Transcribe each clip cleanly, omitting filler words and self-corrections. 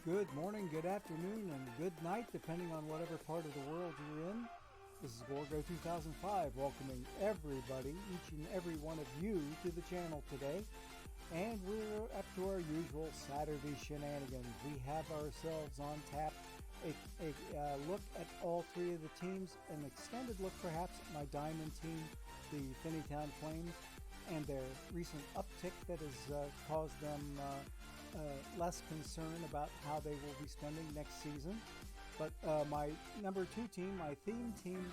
Good morning, good afternoon, and good night, depending on whatever part of the world you're in. This is Gorgo 2005, welcoming everybody, each and every one of you, to the channel today. And we're up to our usual Saturday shenanigans. We have ourselves on tap a look at all three of the teams, an extended look perhaps at my Diamond team, the Finneytown Flames, and their recent uptick that has caused them less concern about how they will be spending next season. But my number 2 team, my theme team,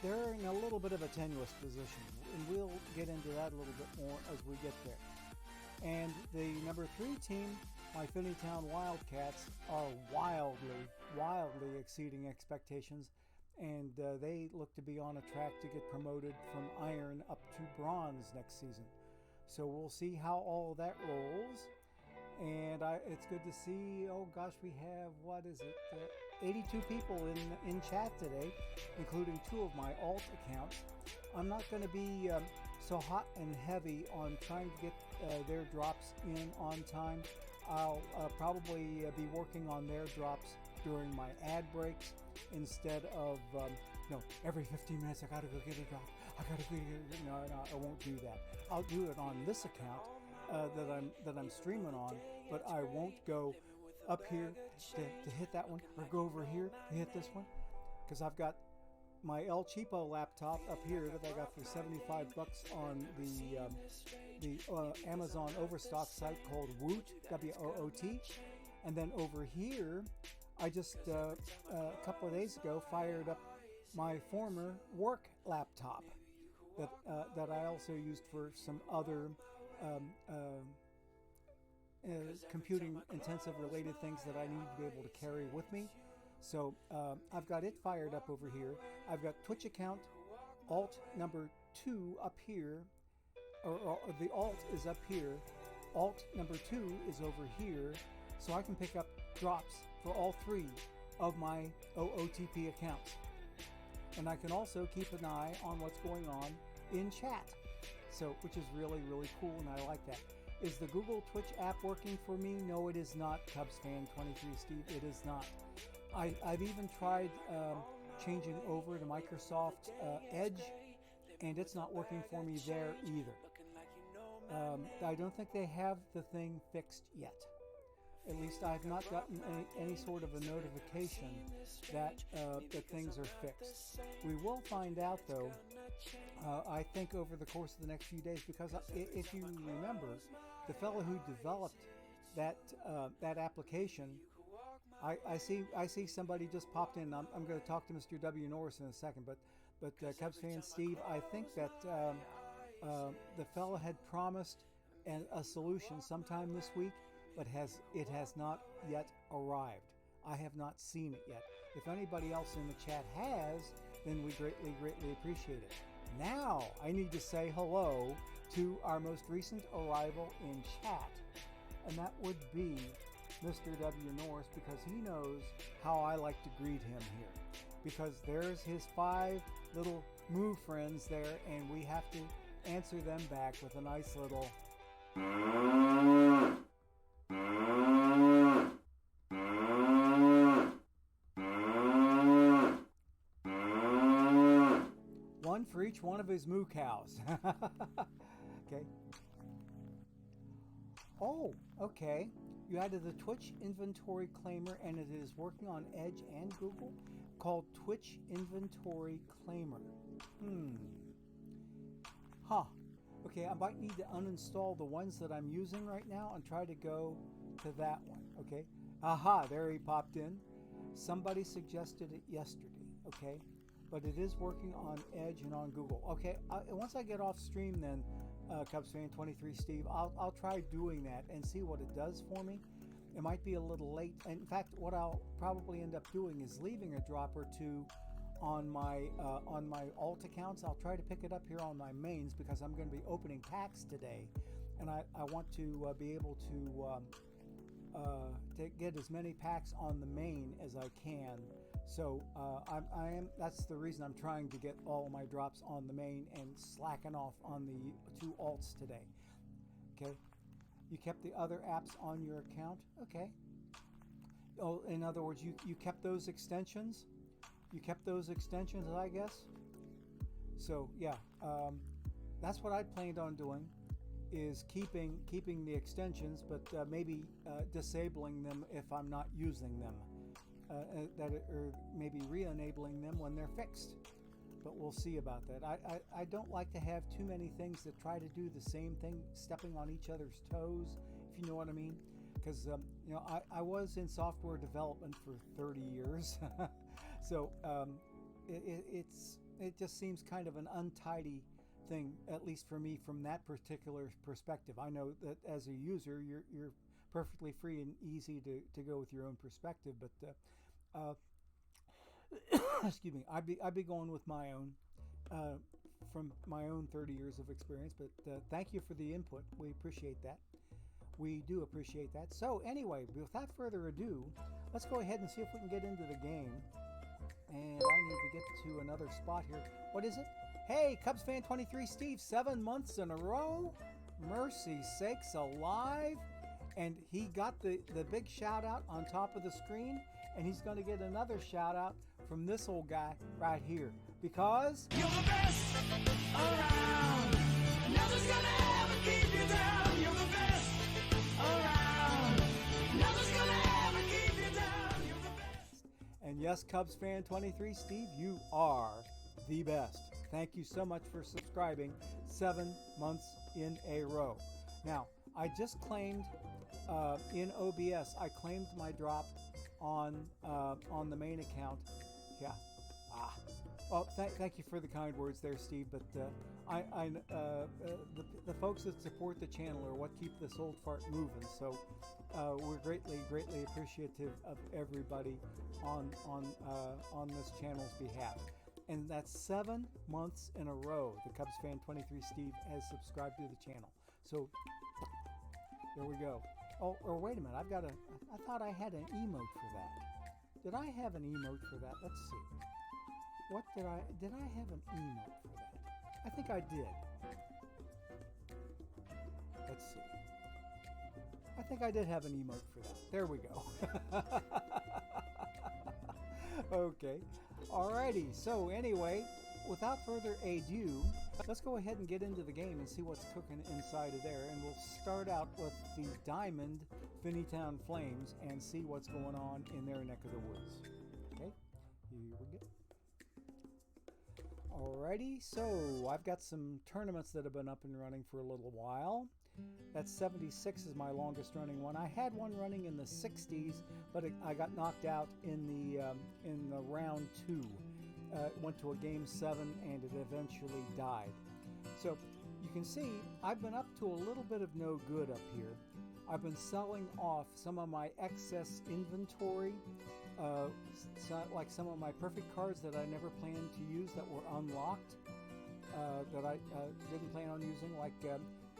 they're in a little bit of a tenuous position, and we'll get into that a little bit more as we get there. And the number 3 team, my Finneytown Wildcats, are wildly exceeding expectations, and they look to be on a track to get promoted from iron up to bronze next season. So we'll see how all that rolls. And it's good to see, oh gosh, we have, 82 people in chat today, including 2 of my alt accounts. I'm not going to be so hot and heavy on trying to get their drops in on time. I'll probably be working on their drops during my ad breaks instead of, every 15 minutes I gotta go get a drop. No, I won't do that. I'll do it on this account that I'm streaming on, but I won't go up here to hit that one or go over here to hit this one, because I've got my El Cheapo laptop up here that I got for $75 on the Amazon Overstock site called Woot, W-O-O-T, and then over here I just a couple of days ago fired up my former work laptop that I also used for some other computing intensive related things that I need to be able to carry with me. So I've got it fired up over here. I've got Twitch account alt number 2 up here, or the alt is up here. Alt number 2 is over here, so I can pick up drops for all 3 of my OOTP accounts. And I can also keep an eye on what's going on in chat, so which is really cool, and I like that. Is the Google Twitch app working for me? No, it is not, CubsFan23 Steve. It is not. I've even tried changing over to Microsoft Edge, and it's not working for me there either. I don't think they have the thing fixed yet. At least I've not gotten any sort of a notification that that things are fixed. We will find out, though, I think over the course of the next few days, because if you remember, the fellow who developed that application, I see somebody just popped in. I'm going to talk to Mr. W. Norris in a second, but Cubs fan Steve, I think that the fellow had promised a solution sometime this week, but it has not yet arrived. I have not seen it yet. If anybody else in the chat has, then we greatly appreciate it. Now I need to say hello to our most recent arrival in chat, and that would be Mr. W. Norris, because he knows how I like to greet him here. Because there's his 5 little moo friends there, and we have to answer them back with a nice little one for each one of his moo cows. Okay. Oh, okay. You added the Twitch inventory claimer, and it is working on Edge and Google, called Twitch Inventory Claimer. Okay, I might need to uninstall the ones that I'm using right now and try to go to that one. Okay. Aha, there he popped in. Somebody suggested it yesterday. Okay. But it is working on Edge and on Google. Okay, once I get off stream then, CubsFan23 Steve, I'll try doing that and see what it does for me. It might be a little late. In fact, what I'll probably end up doing is leaving a drop or 2 on my alt accounts. I'll try to pick it up here on my mains, because I'm going to be opening packs today, and I want to be able to get as many packs on the main as I can. So that's the reason I'm trying to get all my drops on the main and slacking off on the 2 alts today. Okay. You kept the other apps on your account? Okay. Oh, in other words, you kept those extensions? You kept those extensions, I guess? So, yeah, that's what I planned on doing, is keeping the extensions, but maybe disabling them if I'm not using them. Or maybe re-enabling them when they're fixed. But we'll see about that. I don't like to have too many things that try to do the same thing, stepping on each other's toes, if you know what I mean. Because I was in software development for 30 years, so it just seems kind of an untidy thing, at least for me, from that particular perspective. I know that as a user, you're perfectly free and easy to go with your own perspective, but excuse me, I'd be going with my own from my own 30 years of experience. But thank you for the input. We appreciate that. We do appreciate that. So anyway, without further ado, let's go ahead and see if we can get into the game. And I need to get to another spot here. What is it? Hey, Cubs fan 23 Steve, 7 months in a row. Mercy sakes alive. And he got the big shout out on top of the screen. And he's going to get another shout out from this old guy right here. Because you're the best around. Nothing's gonna ever keep you down. You're the best around. Nothing's gonna ever keep you down. You're the best. And yes, Cubs fan 23 Steve, you are the best. Thank you so much for subscribing 7 months in a row. Now, I just claimed in OBS, I claimed my drop on the main account. Yeah. Well, thank you for the kind words there, Steve. But the folks that support the channel are what keep this old fart moving. So we're greatly appreciative of everybody on this channel's behalf. And that's 7 months in a row the Cubs fan 23 Steve has subscribed to the channel. So there we go. Oh, or wait a minute, I thought I had an emote for that. Did I have an emote for that? Let's see. What did I have an emote for that? I think I did. Let's see. I think I did have an emote for that. There we go. Okay. Alrighty. So anyway, without further ado, let's go ahead and get into the game and see what's cooking inside of there. And we'll start out with the Diamond Finneytown Flames and see what's going on in their neck of the woods. Okay, here we go. Alrighty, so I've got some tournaments that have been up and running for a little while. That 76 is my longest running one. I had one running in the 60s, but I got knocked out in the round 2. Went to a game 7 and it eventually died. So you can see I've been up to a little bit of no good up here. I've been selling off some of my excess inventory, like some of my perfect cards that I never planned to use that were unlocked, that I didn't plan on using, like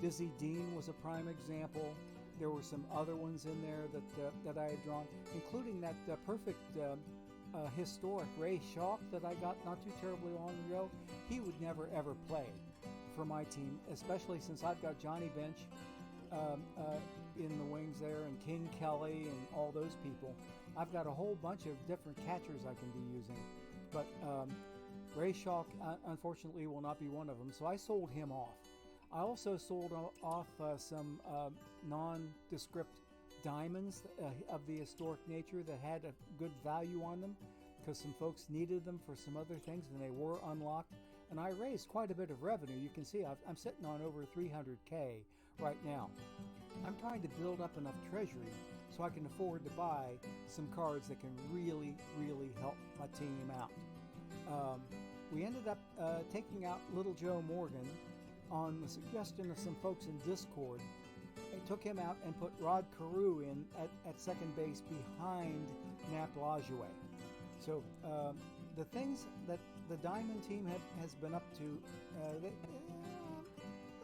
Dizzy Dean was a prime example. There were some other ones in there that I had drawn, including that perfect historic Ray Schalk that I got not too terribly long ago. He would never ever play for my team, especially since I've got Johnny Bench in the wings there, and King Kelly and all those people. I've got a whole bunch of different catchers I can be using, but Ray Schalk unfortunately will not be one of them, so I sold him off. I also sold off some nondescript diamonds of the historic nature that had a good value on them, because some folks needed them for some other things and they were unlocked, and I raised quite a bit of revenue. You can see I'm sitting on over 300K right now. I'm trying to build up enough treasury so I can afford to buy some cards that can really help my team out. We ended up taking out Little Joe Morgan on the suggestion of some folks in Discord. I took him out and put Rod Carew in at second base behind Nap Lajoie. So the things that the Diamond team has been up to,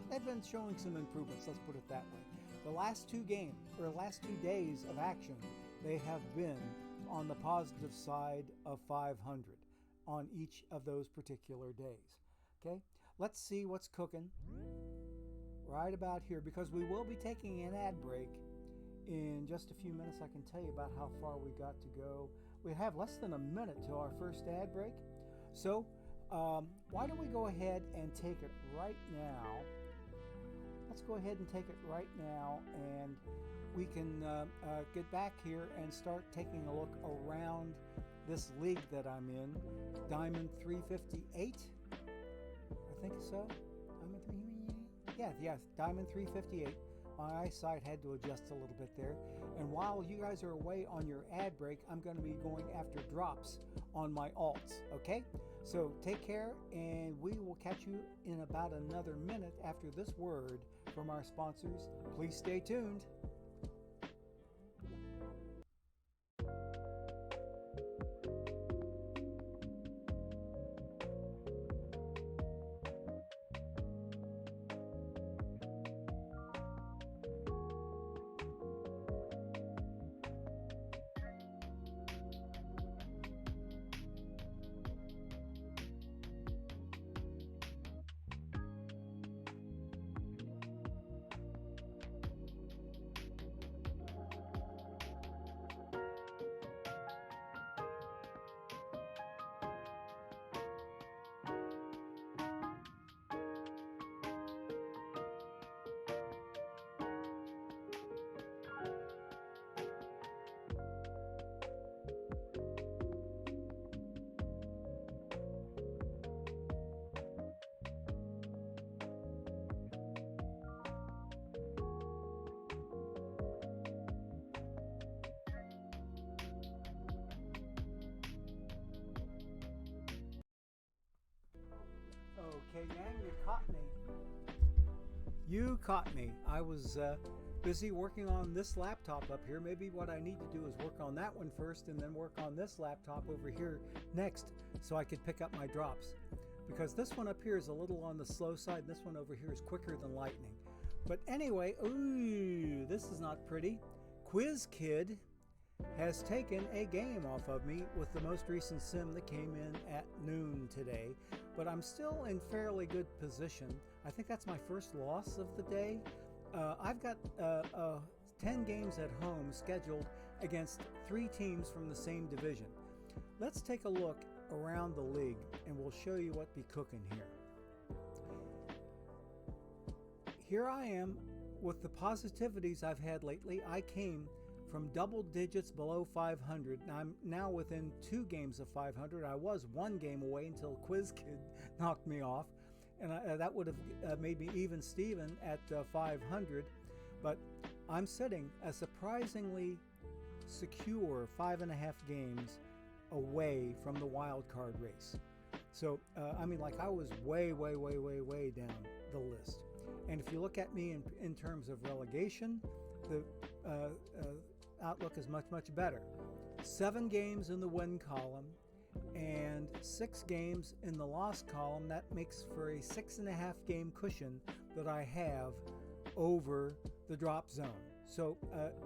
they've been showing some improvements, let's put it that way. The last 2 days of action, they have been on the positive side of 500 on each of those particular days. Okay, let's see what's cooking right about here, because we will be taking an ad break in just a few minutes. I can tell you about how far we got to go. We have less than a minute till our first ad break. So why don't we go ahead and take it right now? Let's go ahead and take it right now, and we can get back here and start taking a look around this league that I'm in, Diamond 358. I think so. Diamond 358? Yeah, Diamond 358. My eyesight had to adjust a little bit there. And while you guys are away on your ad break, I'm going to be going after drops on my alts, okay? So take care, and we will catch you in about another minute after this word from our sponsors. Please stay tuned. Okay, gang, you caught me. You caught me. I was busy working on this laptop up here. Maybe what I need to do is work on that one first and then work on this laptop over here next so I could pick up my drops. Because this one up here is a little on the slow side. This one over here is quicker than lightning. But anyway, ooh, this is not pretty. Quiz Kid has taken a game off of me with the most recent sim that came in at noon today, but I'm still in fairly good position. I think that's my first loss of the day. I've got 10 games at home scheduled against 3 teams from the same division. Let's take a look around the league and we'll show you what be cooking here. Here I am with the positivities I've had lately. I came from double digits below 500. I'm now within 2 games of 500. I was 1 game away until Quiz Kid knocked me off, and that would have made me even Steven at 500. But I'm sitting a surprisingly secure 5.5 games away from the wild card race. So I mean, like, I was way down the list. And if you look at me in terms of relegation, the outlook is much better. 7 games in the win column and 6 games in the loss column. That makes for a 6.5 game cushion that I have over the drop zone. So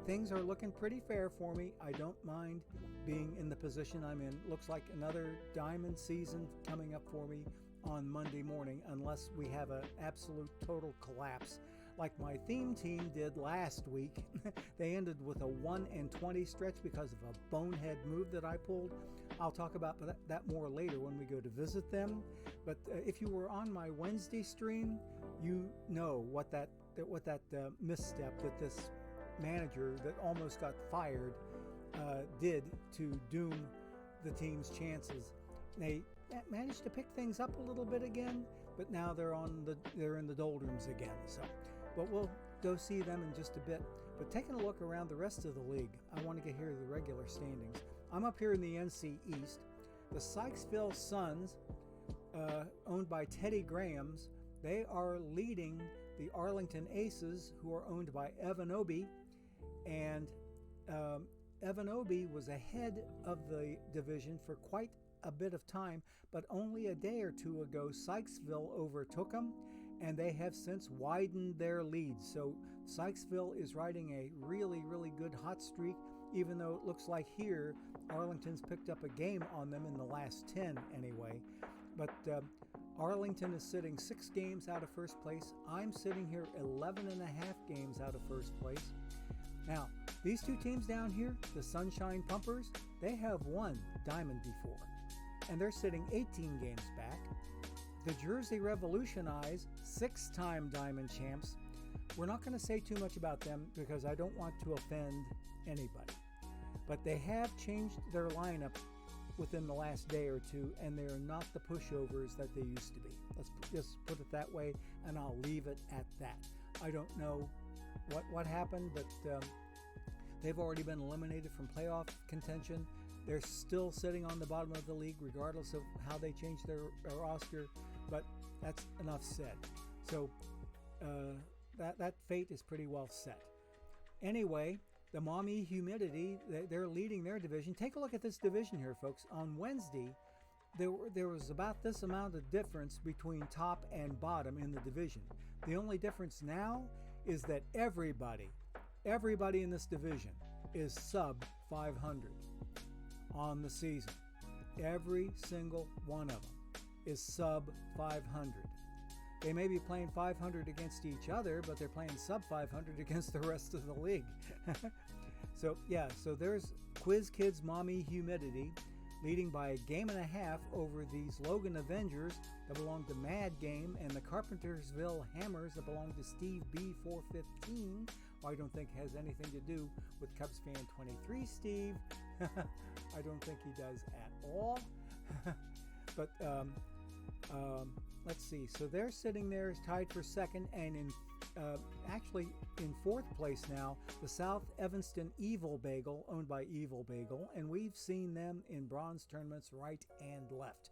things are looking pretty fair for me. I don't mind being in the position I'm in. Looks like another diamond season coming up for me on Monday morning, unless we have an absolute total collapse like my theme team did last week. They ended with a 1-20 stretch because of a bonehead move that I pulled. I'll talk about that more later when we go to visit them. But if you were on my Wednesday stream, you know what that misstep that this manager that almost got fired did to doom the team's chances. They managed to pick things up a little bit again, but now they're in the doldrums again. So, but we'll go see them in just a bit. But taking a look around the rest of the league, I want to get here to the regular standings. I'm up here in the NC East. The Sykesville Suns, owned by Teddy Grahams, they are leading the Arlington Aces, who are owned by Evan Obie. And Evan Obie was ahead of the division for quite a bit of time, but only a day or 2 ago, Sykesville overtook them, and they have since widened their lead. So Sykesville is riding a really good hot streak, even though it looks like here Arlington's picked up a game on them in the last 10 anyway. But Arlington is sitting 6 games out of first place. I'm sitting here 11 and a half games out of first place. Now, these two teams down here, the Sunshine Pumpers, they have won Diamond before, and they're sitting 18 games back. The Jersey Revolutionize, 6-time Diamond champs. We're not going to say too much about them because I don't want to offend anybody. But they have changed their lineup within the last day or two, and they're not the pushovers that they used to be. Let's just put it that way, and I'll leave it at that. I don't know what happened, but they've already been eliminated from playoff contention. They're still sitting on the bottom of the league regardless of how they change their roster, but that's enough said. So that fate is pretty well set. Anyway, the Mommy Humidity, they're leading their division. Take a look at this division here, folks. On Wednesday, there was about this amount of difference between top and bottom in the division. The only difference now is that everybody in this division is sub 500 on the season. Every single one of them is sub 500. They may be playing 500 against each other, but they're playing sub 500 against the rest of the league. So there's Quiz Kids Mommy Humidity leading by a game and a half over these Logan Avengers that belong to Mad Game and the Carpentersville Hammers that belong to Steve B415. Well, I don't think it has anything to do with Cubs fan 23 Steve. I don't think he does at all. But let's see. So they're sitting there tied for second, and actually in fourth place now, the South Evanston Evil Bagel, owned by Evil Bagel, and we've seen them in bronze tournaments right and left.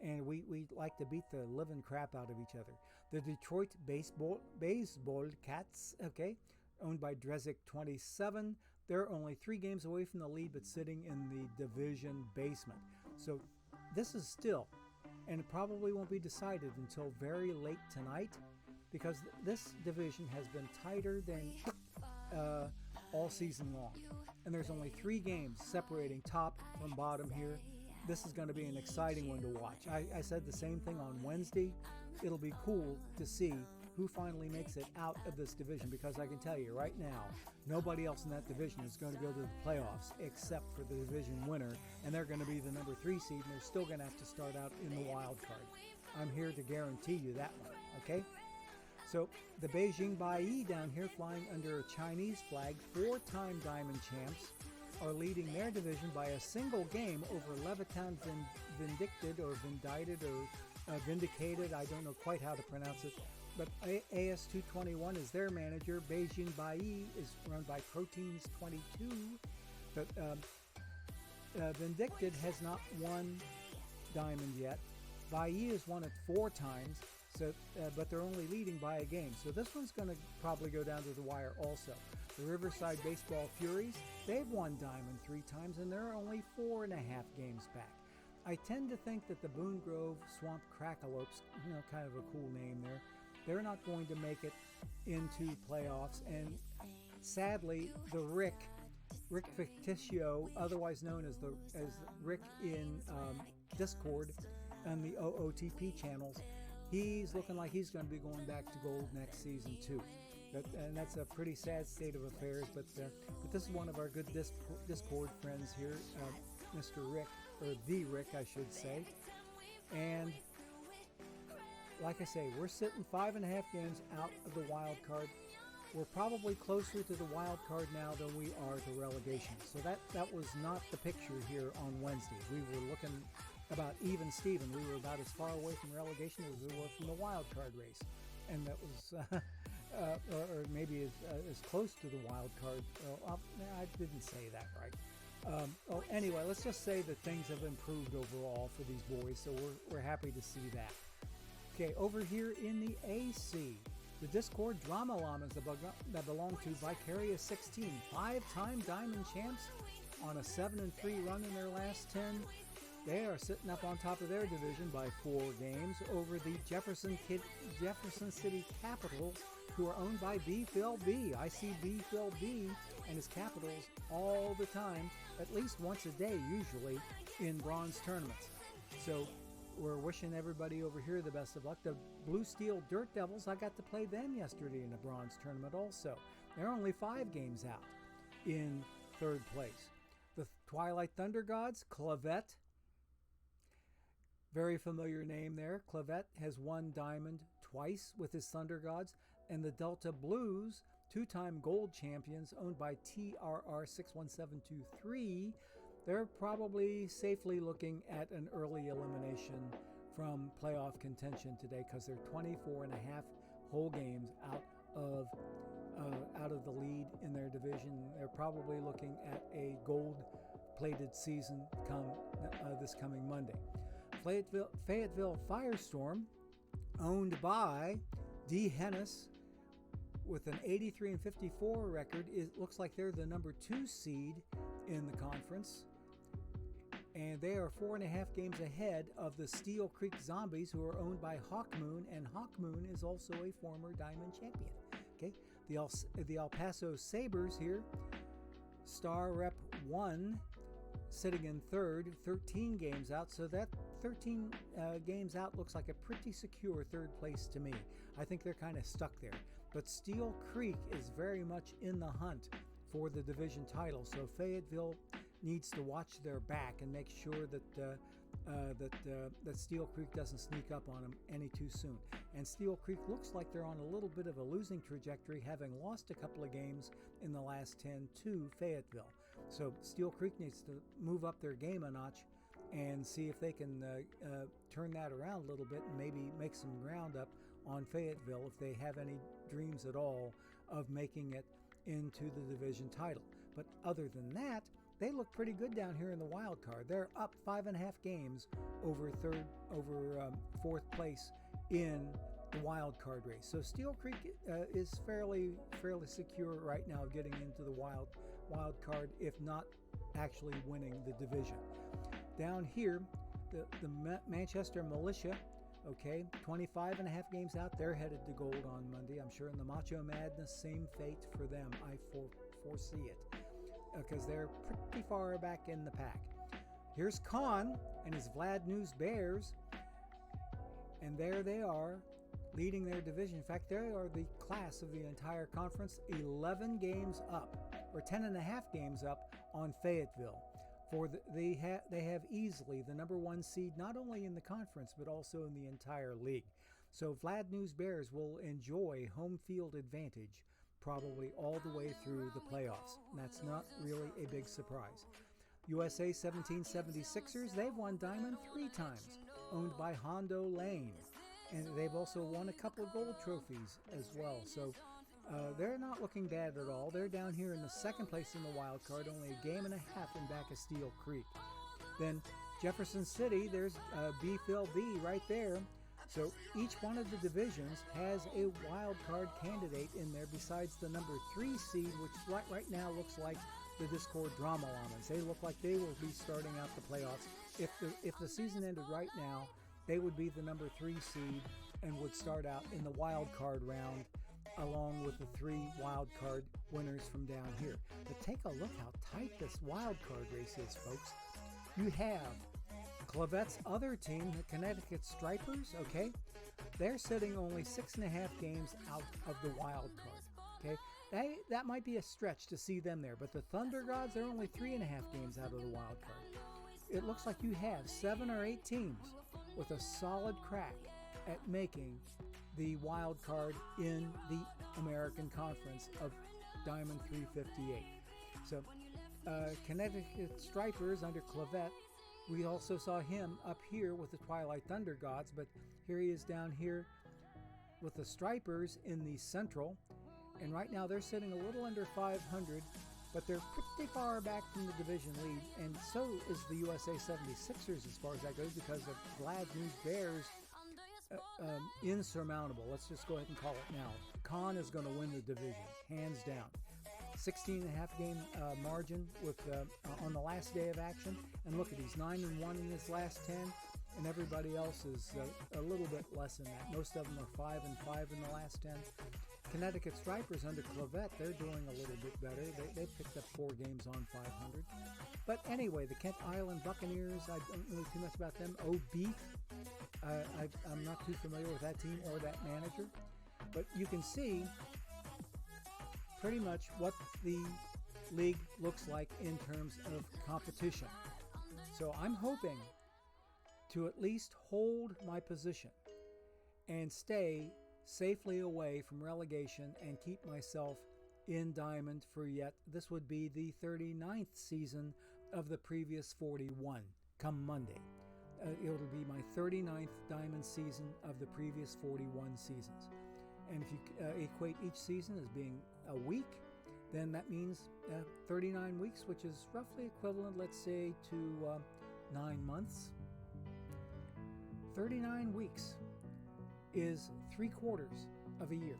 And we like to beat the living crap out of each other. The Detroit Baseball Cats, okay, owned by Drezik 27. They're only 3 games away from the lead, but sitting in the division basement. So this is still, and it probably won't be decided until very late tonight, because this division has been tighter than all season long. And there's only 3 games separating top from bottom here. This is going to be an exciting one to watch. I said the same thing on Wednesday. It'll be cool to see who finally makes it out of this division, because I can tell you right now, nobody else in that division is going to go to the playoffs except for the division winner, and they're going to be the number 3 seed, and they're still going to have to start out in the wild card. I'm here to guarantee you that one, okay? So the Beijing Bai down here, flying under a Chinese flag, 4-time Diamond champs, are leading their division by a single game over Leviton Vindicted or Vindicted or Vindicated. I don't know quite how to pronounce it. But AS221 is their manager. Beijing Bai is run by Proteins 22. But Vindicted has not won Diamond yet. Bai has won it 4 times. So, but they're only leading by a game. So this one's going to probably go down to the wire also. The Riverside Baseball Furies, they've won Diamond 3 times, and they're only 4.5 games back. I tend to think that the Boone Grove Swamp Crackalopes, kind of a cool name there, they're not going to make it into playoffs. And sadly, the Rick Ficticio, otherwise known as Rick in Discord and the OOTP channels, he's looking like he's going to be going back to gold next season too. And that's a pretty sad state of affairs. But this is one of our good Discord friends here, Mr. Rick, or the Rick, I should say. And like I say, we're sitting 5.5 games out of the wild card. We're probably closer to the wild card now than we are to relegation. So that was not the picture here on Wednesday. We were looking about even Steven. We were about as far away from relegation as we were from the wild card race. And that was, or maybe as close to the wild card. I didn't say that right. Anyway, let's just say that things have improved overall for these boys. So we're happy to see that. Okay, over here in the AC, the Discord Drama Llamas that belong to Vicarious 16, 5-time Diamond champs on a 7-3 run in their last 10. They are sitting up on top of their division by 4 games over the Jefferson City Capitals, who are owned by B-Phil B. I see B-Phil B and his Capitals all the time, at least once a day usually, in bronze tournaments. So we're wishing everybody over here the best of luck. The Blue Steel Dirt Devils, I got to play them yesterday in the bronze tournament also. They're only 5 games out in 3rd place. The Twilight Thunder Gods, Clavette, very familiar name there. Clavette has won diamond twice with his Thunder Gods. And the Delta Blues, 2-time gold champions, owned by TRR61723, they're probably safely looking at an early elimination from playoff contention today because they're 24 and a half whole games out of the lead in their division. They're probably looking at a gold-plated season this coming Monday. Fayetteville Firestorm, owned by D. Hennis, with an 83-54 record, it looks like they're the number 2 seed in the conference. And they are 4.5 games ahead of the Steel Creek Zombies, who are owned by Hawk Moon, and Hawk Moon is also a former Diamond champion. Okay, the El Paso Sabres here, Star Rep 1, sitting in 3rd, 13 games out. So that 13 games out looks like a pretty secure 3rd place to me. I think they're kind of stuck there. But Steel Creek is very much in the hunt for the division title. So Fayetteville needs to watch their back and make sure that Steel Creek doesn't sneak up on them any too soon. And Steel Creek looks like they're on a little bit of a losing trajectory, having lost a couple of games in the last 10 to Fayetteville. So Steel Creek needs to move up their game a notch and see if they can turn that around a little bit and maybe make some ground up on Fayetteville if they have any dreams at all of making it into the division title. But other than that, they look pretty good down here in the wild card. They're up 5.5 games over 4th place in the wild card race. So Steel Creek is fairly secure right now, getting into the wild card, if not actually winning the division. Down here, the Manchester Militia, okay, 25.5 games out. They're headed to gold on Monday. I'm sure in the Macho Madness, same fate for them. I foresee it because they're pretty far back in the pack. Here's Khan and his Vlad News Bears, and there they are, leading their division. In fact, they are the class of the entire conference, 11 games up, or 10.5 games up on Fayetteville. They have easily the number 1 seed, not only in the conference, but also in the entire league. So Vlad News Bears will enjoy home field advantage probably all the way through the playoffs. And that's not really a big surprise. USA 1776ers, they've won diamond 3 times, owned by Hondo Lane. And they've also won a couple of gold trophies as well. So they're not looking bad at all. They're down here in the 2nd place in the wild card, only a game and a half in back of Steel Creek. Then Jefferson City, there's B-Phil B right there. So each one of the divisions has a wild card candidate in there besides the number 3 seed, which right now looks like the Discord Drama Llamas. They look like they will be starting out the playoffs. If the season ended right now, they would be the number 3 seed and would start out in the wild card round along with the 3 wild card winners from down here. But take a look how tight this wild card race is, folks. You have Clavette's other team, the Connecticut Stripers, okay? They're sitting only 6.5 games out of the wild card, okay? That might be a stretch to see them there, but the Thunder Gods are only 3.5 games out of the wild card. It looks like you have 7 or 8 teams with a solid crack at making the wild card in the American Conference of Diamond 358. So Connecticut Stripers under Clavette, we also saw him up here with the Twilight Thunder Gods, but here he is down here with the Stripers in the Central. And right now they're sitting a little under 500, but they're pretty far back from the division lead. And so is the USA 76ers as far as that goes, because of Vlad News Bears insurmountable. Let's just go ahead and call it now. Khan is going to win the division, hands down. 16.5 game margin with on the last day of action. And look at, he's 9-1 in his last 10, and everybody else is a little bit less than that. Most of them are 5-5 in the last 10. Connecticut Stripers under Clavette, they're doing a little bit better. They picked up 4 games on 500. But anyway, the Kent Island Buccaneers, I don't know too much about them. Beef, I'm not too familiar with that team or that manager. But you can see pretty much what the league looks like in terms of competition. So I'm hoping to at least hold my position and stay safely away from relegation and keep myself in Diamond for this would be the 39th season of the previous 41 come Monday. It'll be my 39th Diamond season of the previous 41 seasons. And if you equate each season as being a week, then that means 39 weeks, which is roughly equivalent, let's say, to 9 months. 39 weeks is 3/4 of a year.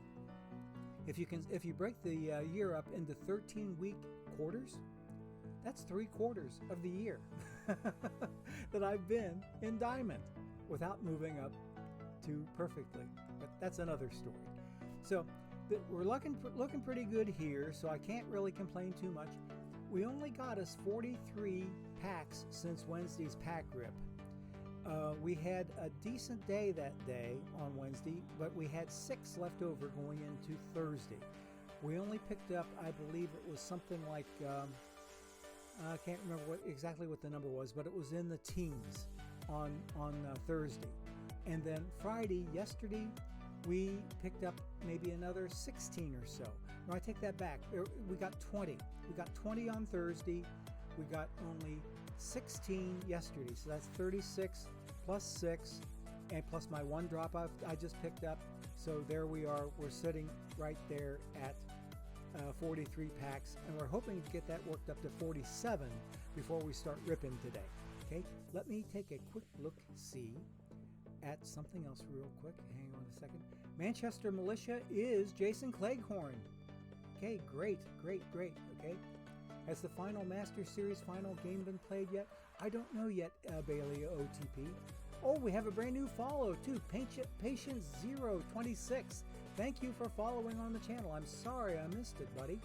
If you break the year up into 13-week quarters, that's 3/4 of the year that I've been in Diamond without moving up to perfectly. But that's another story. So we're looking pretty good here, so I can't really complain too much. We only got us 43 packs since Wednesday's pack rip. We had a decent day that day on Wednesday, but we had 6 left over going into Thursday. We only picked up, I believe it was something like, I can't remember exactly what the number was, but it was in the teens on Thursday. And then Friday, yesterday, we picked up maybe another 16 or so. No, I take that back. We got 20. We got 20 on Thursday. We got only 16 yesterday. So that's 36 plus 6 and plus my 1 drop I just picked up. So there we are. We're sitting right there at 43 packs. And we're hoping to get that worked up to 47 before we start ripping today. Okay, let me take a quick look-see at something else real quick. Hang on a second. Manchester Militia is Jason Cleghorn. Okay, great. Okay, has the final Master Series final game been played yet? I don't know yet, Bailey OTP. Oh, we have a brand new follow too. Patience 026. Thank you for following on the channel. I'm sorry I missed it, buddy.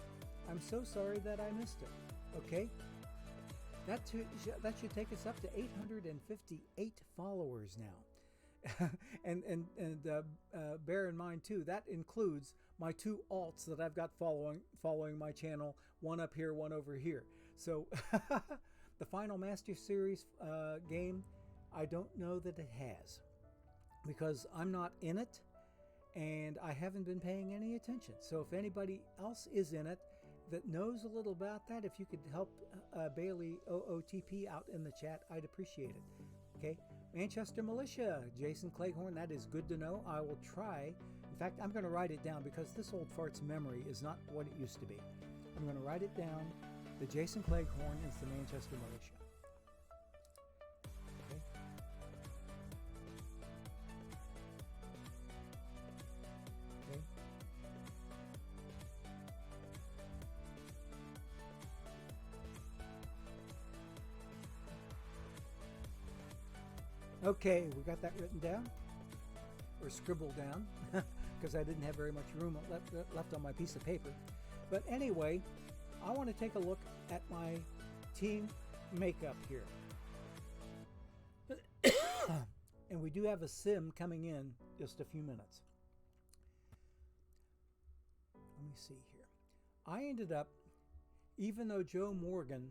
I'm so sorry that I missed it. Okay, that should take us up to 858 followers now. and bear in mind too, that includes my 2 alts that I've got following my channel, one up here, one over here. So the final Master Series game, I don't know that it has, because I'm not in it and I haven't been paying any attention. So if anybody else is in it that knows a little about that, if you could help Bailey OOTP out in the chat, I'd appreciate it. Okay, Manchester Militia, Jason Cleghorn, that is good to know. I will try. In fact, I'm going to write it down because this old fart's memory is not what it used to be. I'm going to write it down. The Jason Cleghorn is the Manchester Militia. Okay. Okay. Okay, we got that written down, or scribbled down, because I didn't have very much room left on my piece of paper. But anyway, I want to take a look at my team makeup here. And we do have a sim coming in just a few minutes. Let me see here. I ended up, even though Joe Morgan,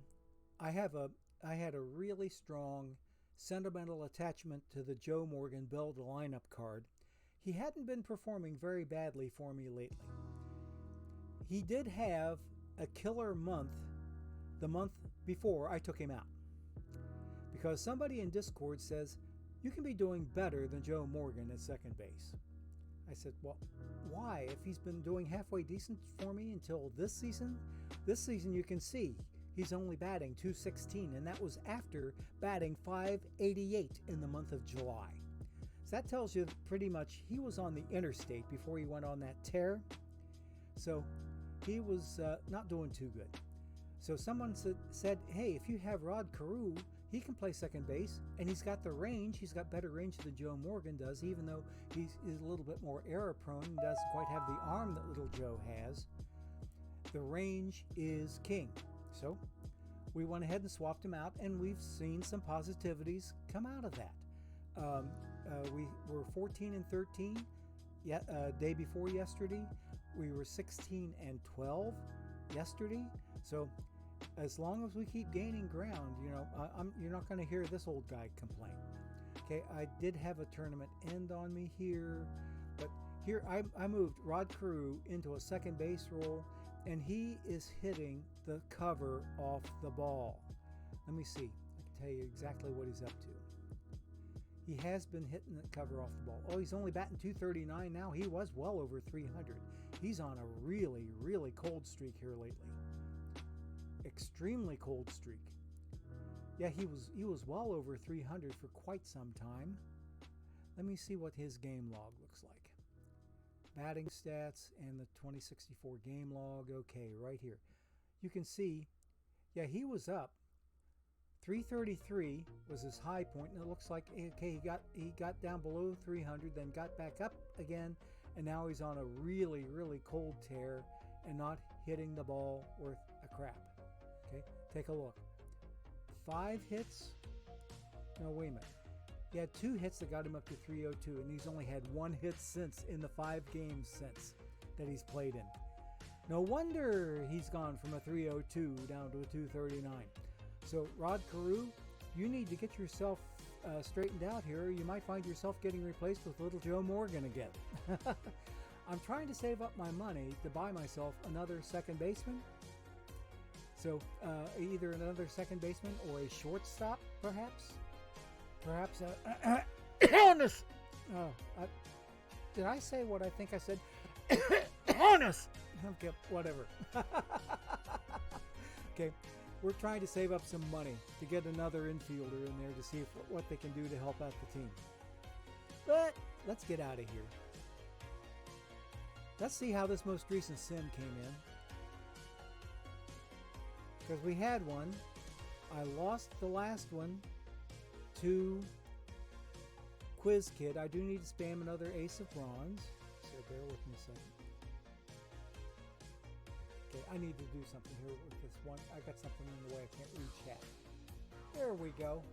I had a really strong sentimental attachment to the Joe Morgan build lineup card. He hadn't been performing very badly for me lately. He did have a killer month the month before I took him out, because somebody in Discord says you can be doing better than Joe Morgan at second base. I said, well, why? If he's been doing halfway decent for me until this season you can see he's only batting .216, and that was after batting .588 in the month of July. So that tells you pretty much he was on the interstate before he went on that tear. So he was not doing too good. So someone said, hey, if you have Rod Carew, he can play second base, and he's got the range. He's got better range than Joe Morgan does, even though he's a little bit more error prone and doesn't quite have the arm that little Joe has. The range is king. So we went ahead and swapped him out, and we've seen some positivities come out of that. We were 14 and 13 day before yesterday. We were 16 and 12 yesterday. So as long as we keep gaining ground, you're not going to hear this old guy complain. Okay, I did have a tournament end on me here, but here I moved Rod Carew into a second base role, and he is hitting the cover off the ball. Let me see. I can tell you exactly what he's up to. He has been hitting the cover off the ball. Oh, he's only batting .239 now. He was well over 300. He's on a really, really cold streak here lately. Extremely cold streak. Yeah, he was well over 300 for quite some time. Let me see what his game log looks like. Batting stats and the 2064 game log. Okay, right here. You can see, yeah, he was up. 333 was his high point, and it looks like, okay, he got down below 300, then got back up again, and now he's on a really, really cold tear and not hitting the ball worth a crap. Okay, take a look. 5 hits. No, wait a minute. He had 2 hits that got him up to 302, and he's only had 1 hit since in the 5 games since that he's played in. No wonder he's gone from a 302 down to a 239. So, Rod Carew, you need to get yourself straightened out here, or you might find yourself getting replaced with little Joe Morgan again. I'm trying to save up my money to buy myself another second baseman. So, either another second baseman or a shortstop, perhaps. Perhaps honest. Did I say what I think I said? Honest. Okay, whatever. Okay, we're trying to save up some money to get another infielder in there to see what they can do to help out the team. But let's get out of here. Let's see how this most recent sim came in. Because we had one. I lost the last one to Quiz Kid. I do need to spam another Ace of Bronze, so bear with me a second. Okay, I need to do something here with this one. I got something in the way. I can't read chat. There we go.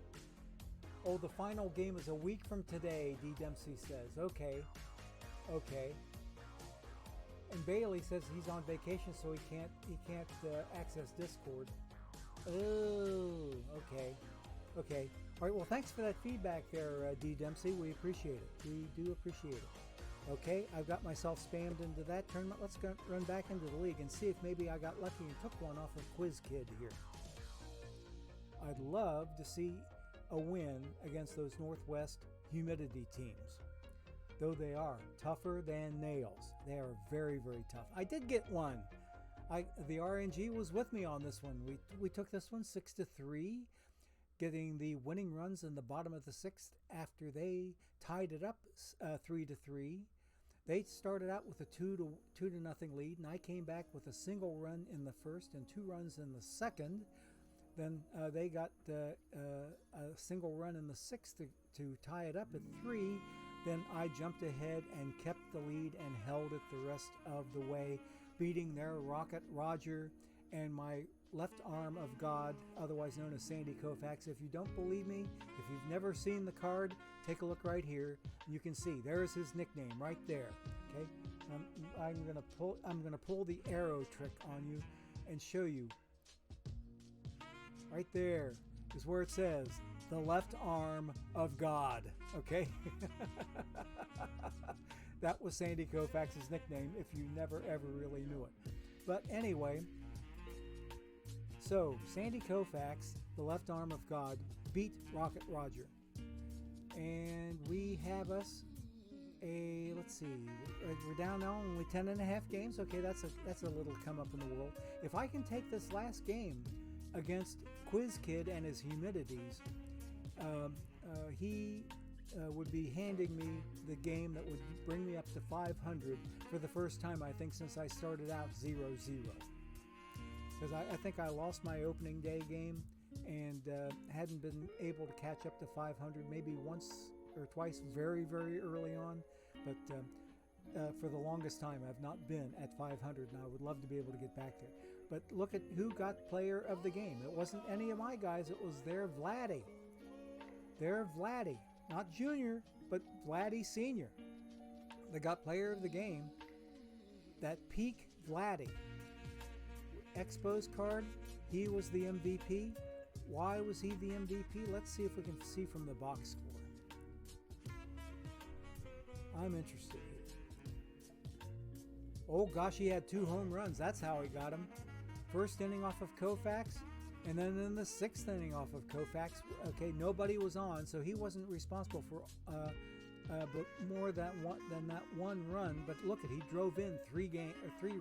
Oh, the final game is a week from today, D. Dempsey says. Okay. And Bailey says he's on vacation, so he can't access Discord. Oh, okay. All right, well, thanks for that feedback there, D. Dempsey. We appreciate it. We do appreciate it. Okay, I've got myself spammed into that tournament. Let's go run back into the league and see if maybe I got lucky and took one off of Quiz Kid here. I'd love to see a win against those Northwest humidity teams, though they are tougher than nails. They are very, very tough. I did get one. The RNG was with me on this one. We took this one 6-3, getting the winning runs in the bottom of the 6th after they tied it up 3-3. They started out with a 2-0 lead, and I came back with a single run in the first and 2 runs in the second. Then they got a single run in the 6th to tie it up at 3. Then I jumped ahead and kept the lead and held it the rest of the way, beating their Rocket Roger and my left arm of God, otherwise known as Sandy Koufax. If you don't believe me, if you've never seen the card, take a look right here. You can see there's his nickname right there. Okay, I'm gonna pull the arrow trick on you and show you. Right there is where it says the left arm of God. Okay, that was Sandy Koufax's nickname. If you never ever really knew it, but anyway. So, Sandy Koufax, the left arm of God, beat Rocket Roger. And we have us let's see, we're down now only 10.5 games. Okay, that's a little come up in the world. If I can take this last game against Quiz Kid and his humidities, he would be handing me the game that would bring me up to 500 for the first time, I think, since I started out 0-0. Because I think I lost my opening day game and hadn't been able to catch up to 500, maybe once or twice very, very early on. But for the longest time, I've not been at 500, and I would love to be able to get back there. But look at who got player of the game. It wasn't any of my guys. It was their Vladdy. Their Vladdy. Not Junior, but Vladdy Senior. They got player of the game. That peak Vladdy. Expos card, he was the MVP. Why was he the MVP? Let's see if we can see from the box score. I'm interested here. Oh gosh, he had 2 home runs. That's how he got him. First inning off of Koufax, and then in the 6th inning off of Koufax. Okay, nobody was on, so he wasn't responsible for but more than that one run. But look, he drove in 3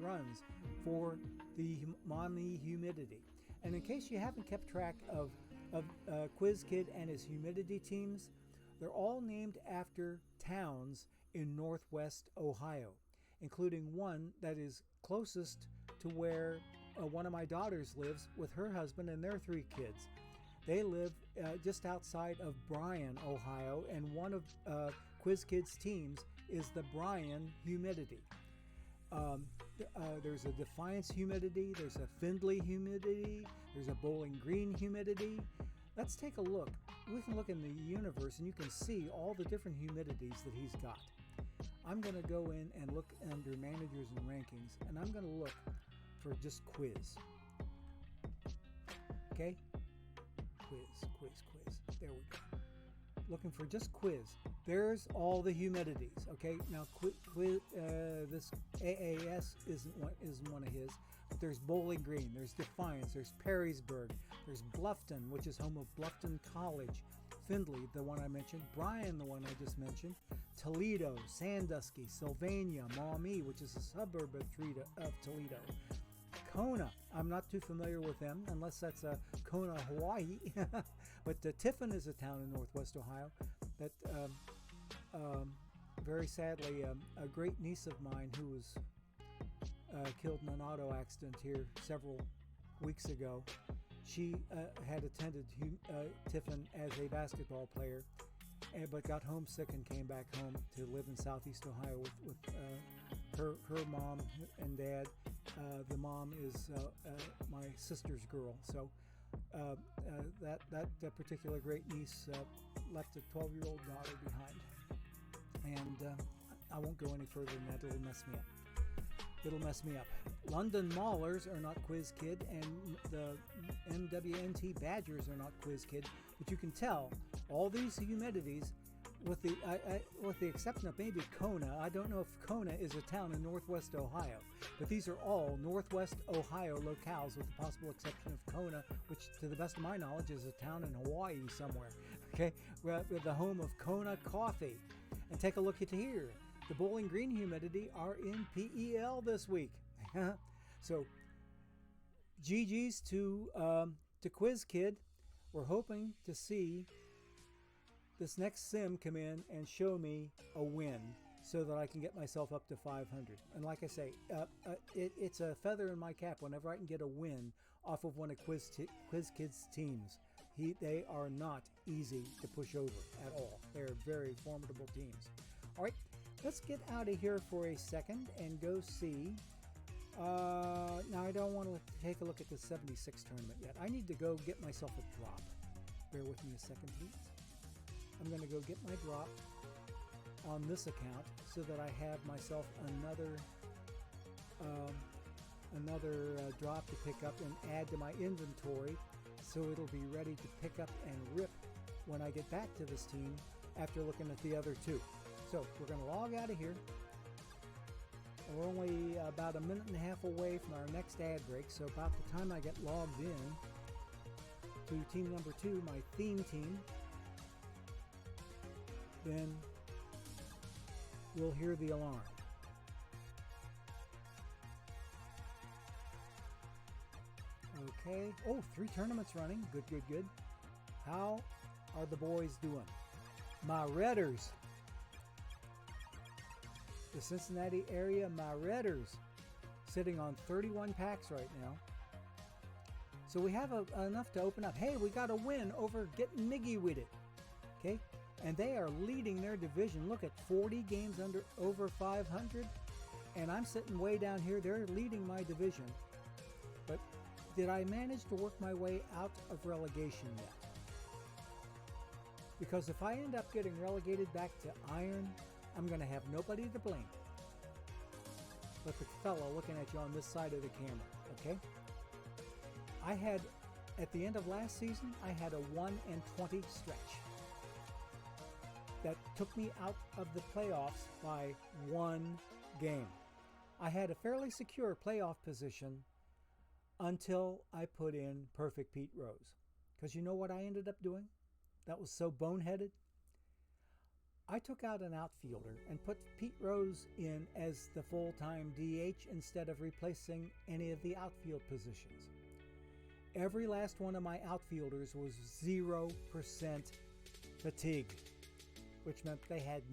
runs for the Maumee Humidity. And in case you haven't kept track of Quiz Kid and his humidity teams, they're all named after towns in northwest Ohio, including one that is closest to where one of my daughters lives with her husband and their 3 kids. They live just outside of Bryan, Ohio, and one of Quiz Kid's teams is the Bryan Humidity. There's a Defiance Humidity, there's a Findlay Humidity, there's a Bowling Green Humidity. Let's take a look. We can look in the universe and you can see all the different humidities that he's got. I'm going to go in and look under managers and rankings, and I'm going to look for just Quiz. Okay? Quiz. There we go. Looking for just Quiz. There's all the humidities. Okay, now this AAS isn't one of his, but there's Bowling Green, there's Defiance, there's Perrysburg, there's Bluffton, which is home of Bluffton College, Findlay, the one I mentioned, Bryan, the one I just mentioned, Toledo, Sandusky, Sylvania, Maumee, which is a suburb of Toledo, Kona. I'm not too familiar with them unless that's Kona, Hawaii. But Tiffin is a town in northwest Ohio that very sadly a great niece of mine who was killed in an auto accident here several weeks ago. She had attended Tiffin as a basketball player, but got homesick and came back home to live in southeast Ohio with her mom and dad. The mom is my sister's girl, so that particular great niece left a 12-year-old daughter behind, and I won't go any further than that. It'll mess me up. London Maulers are not Quiz Kid, and the MWNT Badgers are not Quiz Kid, but you can tell all these humidities, with the exception of maybe Kona. I don't know if Kona is a town in northwest Ohio, but these are all northwest Ohio locales, with the possible exception of Kona, which to the best of my knowledge is a town in Hawaii somewhere. Okay, we're the home of Kona Coffee. And take a look at here. The Bowling Green Humidity are in PEL this week. So GG's to Quiz Kid. We're hoping to see this next sim come in and show me a win so that I can get myself up to 500. And like I say, it's a feather in my cap whenever I can get a win off of one of Quiz Kid's teams. They are not easy to push over at all. They're very formidable teams. All right, let's get out of here for a second and go see. Now, I don't want to take a look at the 76 tournament yet. I need to go get myself a drop. Bear with me a second, please. I'm going to go get my drop on this account so that I have myself another drop to pick up and add to my inventory, so it'll be ready to pick up and rip when I get back to this team after looking at the other 2. So we're going to log out of here. We're only about a minute and a half away from our next ad break, so about the time I get logged in to team number 2, my theme team, then we'll hear the alarm. Okay. Oh, 3 tournaments running. Good. How are the boys doing? My Redders. The Cincinnati area, my Redders, sitting on 31 packs right now. So we have enough to open up. Hey, we got a win over Getting Miggy with it. Okay? And they are leading their division. Look at 40 games over 500. And I'm sitting way down here. They're leading my division. But did I manage to work my way out of relegation yet? Because if I end up getting relegated back to Iron, I'm going to have nobody to blame but the fellow looking at you on this side of the camera, okay? I had, at the end of last season, I had a 1-20 stretch that took me out of the playoffs by 1 game. I had a fairly secure playoff position until I put in Perfect Pete Rose. Because you know what I ended up doing? That was so boneheaded. I took out an outfielder and put Pete Rose in as the full-time DH instead of replacing any of the outfield positions. Every last one of my outfielders was 0% fatigue, which meant they had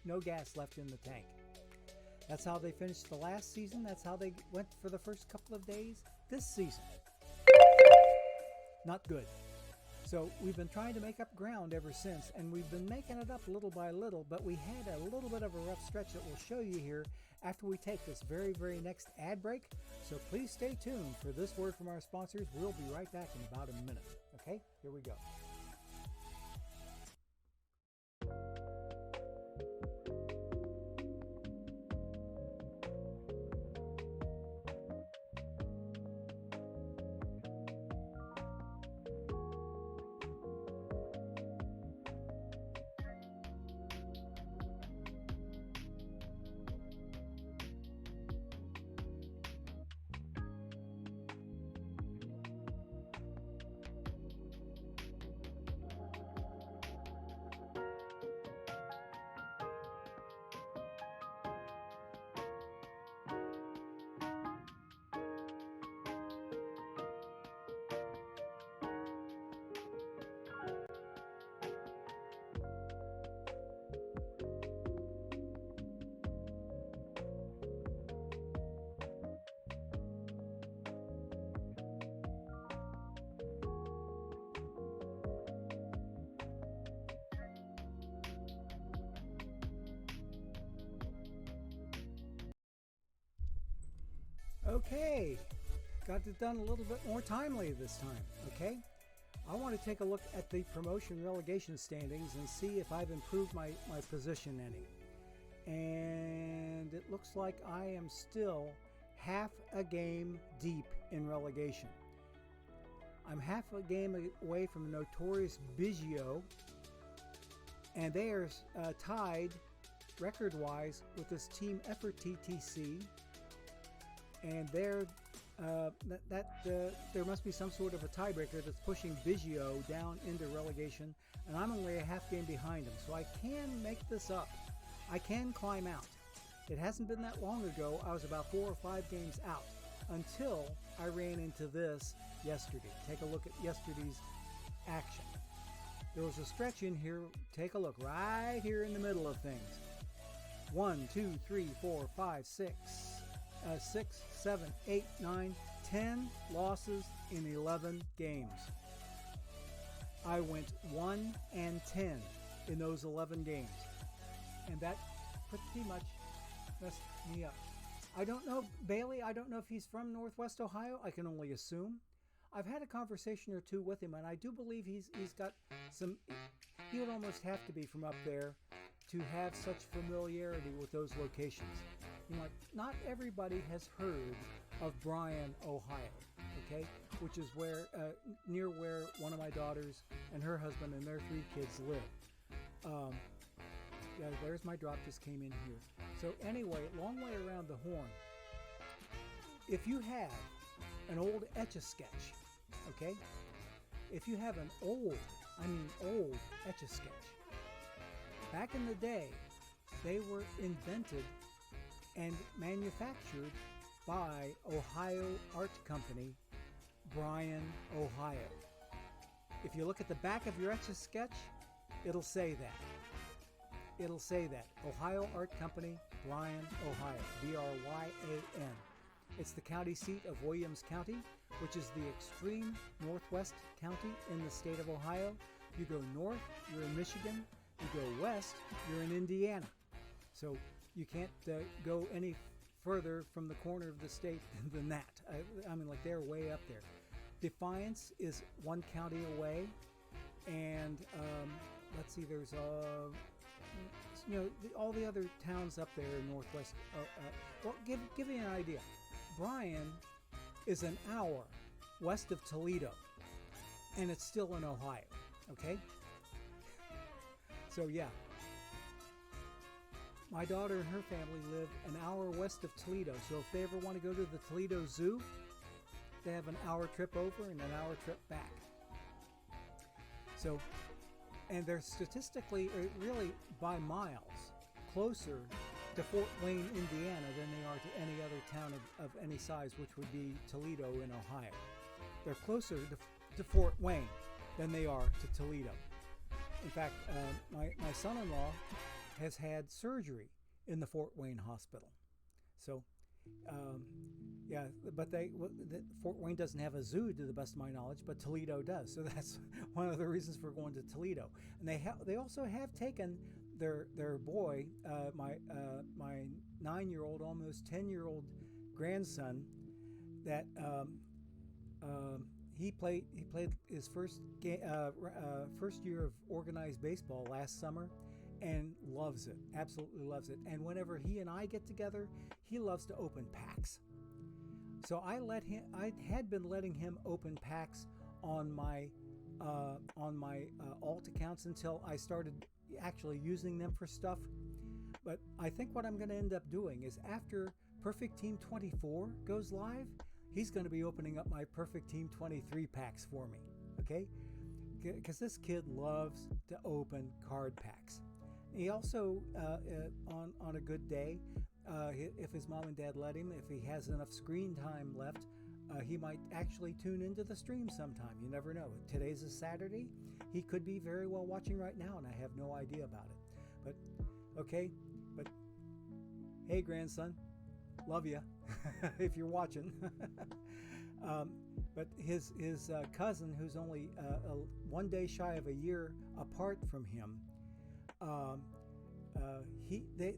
no gas left in the tank. That's how they finished the last season. That's how they went for the first couple of days this season. Not good. So we've been trying to make up ground ever since, and we've been making it up little by little, but we had a little bit of a rough stretch that we'll show you here after we take this very, very next ad break. So please stay tuned for this word from our sponsors. We'll be right back in about a minute. Okay, here we go. Okay, got it done a little bit more timely this time, okay? I want to take a look at the promotion relegation standings and see if I've improved my position any. And it looks like I am still half a game deep in relegation. I'm half a game away from the notorious Biggio, and they are tied record-wise with this Team Effort TTC. And there must be some sort of a tiebreaker that's pushing Biggio down into relegation, and I'm only a half game behind him, so I can make this up. I can climb out. It hasn't been that long ago. I was about 4 or 5 games out until I ran into this yesterday. Take a look at yesterday's action. There was a stretch in here. Take a look right here in the middle of things. 1, 2, 3, 4, 5, 6, 7, 8, 9, 10 losses in 11 games. I went 1-10 in those 11 games. And that pretty much messed me up. I don't know, Bailey, I don't know if he's from Northwest Ohio. I can only assume. I've had a conversation or two with him, and I do believe he's got some, he would almost have to be from up there to have such familiarity with those locations. You know, not everybody has heard of Bryan, Ohio, okay, which is where near where one of my daughters and her husband and their 3 kids live. Yeah, there's my drop, just came in here. So anyway, long way around the horn. If you have an old Etch-a-Sketch, okay, if you have an old Etch-a-Sketch, back in the day, they were invented and manufactured by Ohio Art Company, Bryan, Ohio. If you look at the back of your Etch-a-Sketch, it'll say that. It'll say that. Ohio Art Company, Bryan, Ohio. B-R-Y-A-N. It's the county seat of Williams County, which is the extreme northwest county in the state of Ohio. You go north, you're in Michigan. You go west, you're in Indiana. So you can't go any further from the corner of the state than that. I mean, like, they're way up there. Defiance is one county away, and let's see, there's all the other towns up there in northwest. Well, give you an idea. Bryan is an hour west of Toledo, and it's still in Ohio. Okay. So yeah, my daughter and her family live an hour west of Toledo. So if they ever want to go to the Toledo Zoo, they have an hour trip over and an hour trip back. So, and they're statistically, really by miles, closer to Fort Wayne, Indiana than they are to any other town of any size, which would be Toledo in Ohio. They're closer to Fort Wayne than they are to Toledo. In fact, my son-in-law has had surgery in the Fort Wayne hospital. So, yeah, but Fort Wayne doesn't have a zoo, to the best of my knowledge, but Toledo does. So that's one of the reasons for going to Toledo. And they also have taken their boy, my 9-year-old, almost 10-year-old grandson, that he played his first year of organized baseball last summer, and loves it, absolutely loves it. And whenever he and I get together, he loves to open packs. So I had been letting him open packs on my alt accounts until I started actually using them for stuff. But I think what I'm going to end up doing is, after Perfect Team 24 goes live, he's going to be opening up my Perfect Team 23 packs for me, okay? Because this kid loves to open card packs. He also, on a good day, if his mom and dad let him, if he has enough screen time left, he might actually tune into the stream sometime. You never know. Today's a Saturday. He could be very well watching right now, and I have no idea about it. But, okay, but hey, grandson, love you if you're watching. But his cousin, who's only one day shy of a year apart from him,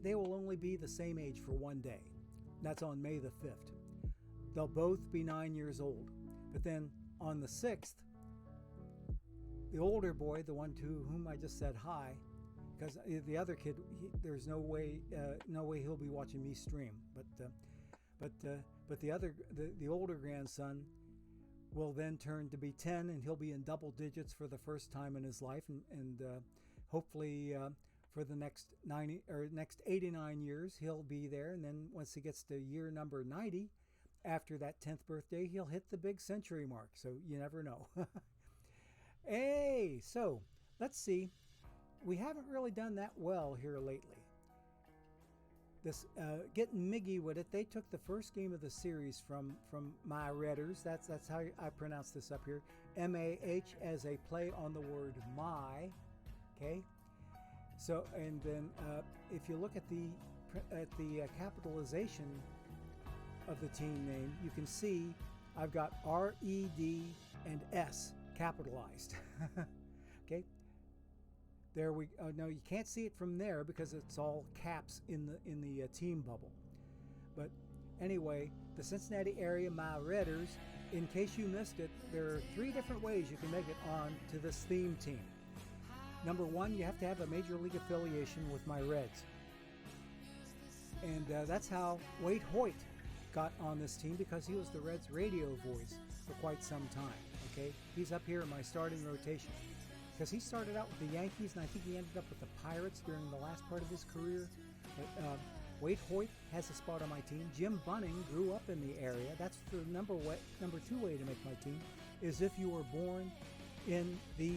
they will only be the same age for one day. That's on May the 5th. They'll both be 9 years old. But then on the 6th, the older boy, the one to whom I just said hi, because the other kid, there's no way he'll be watching me stream. But the older grandson will then turn to be 10, and he'll be in double digits for the first time in his life, and hopefully for the next 89 years he'll be there. And then once he gets to year number 90, after that 10th birthday, he'll hit the big century mark. So you never know. Hey, so let's see. We haven't really done that well here lately. This getting Miggy with it. They took the first game of the series from my Redders. That's how I pronounce this up here. M-A-H as a play on the word my. Okay. So, and then if you look at the capitalization of the team name, you can see I've got R-E-D and S capitalized. Okay. There we no, you can't see it from there because it's all caps in the team bubble. But anyway, the Cincinnati area My Redders, in case you missed it, there are 3 different ways you can make it on to this theme team. Number 1, you have to have a major league affiliation with my Reds. And that's how Wade Hoyt got on this team, because he was the Reds radio voice for quite some time. Okay, he's up here in my starting rotation. Because he started out with the Yankees, and I think he ended up with the Pirates during the last part of his career. But Wade Hoyt has a spot on my team. Jim Bunning grew up in the area. That's the number 2 way to make my team, is if you were born in the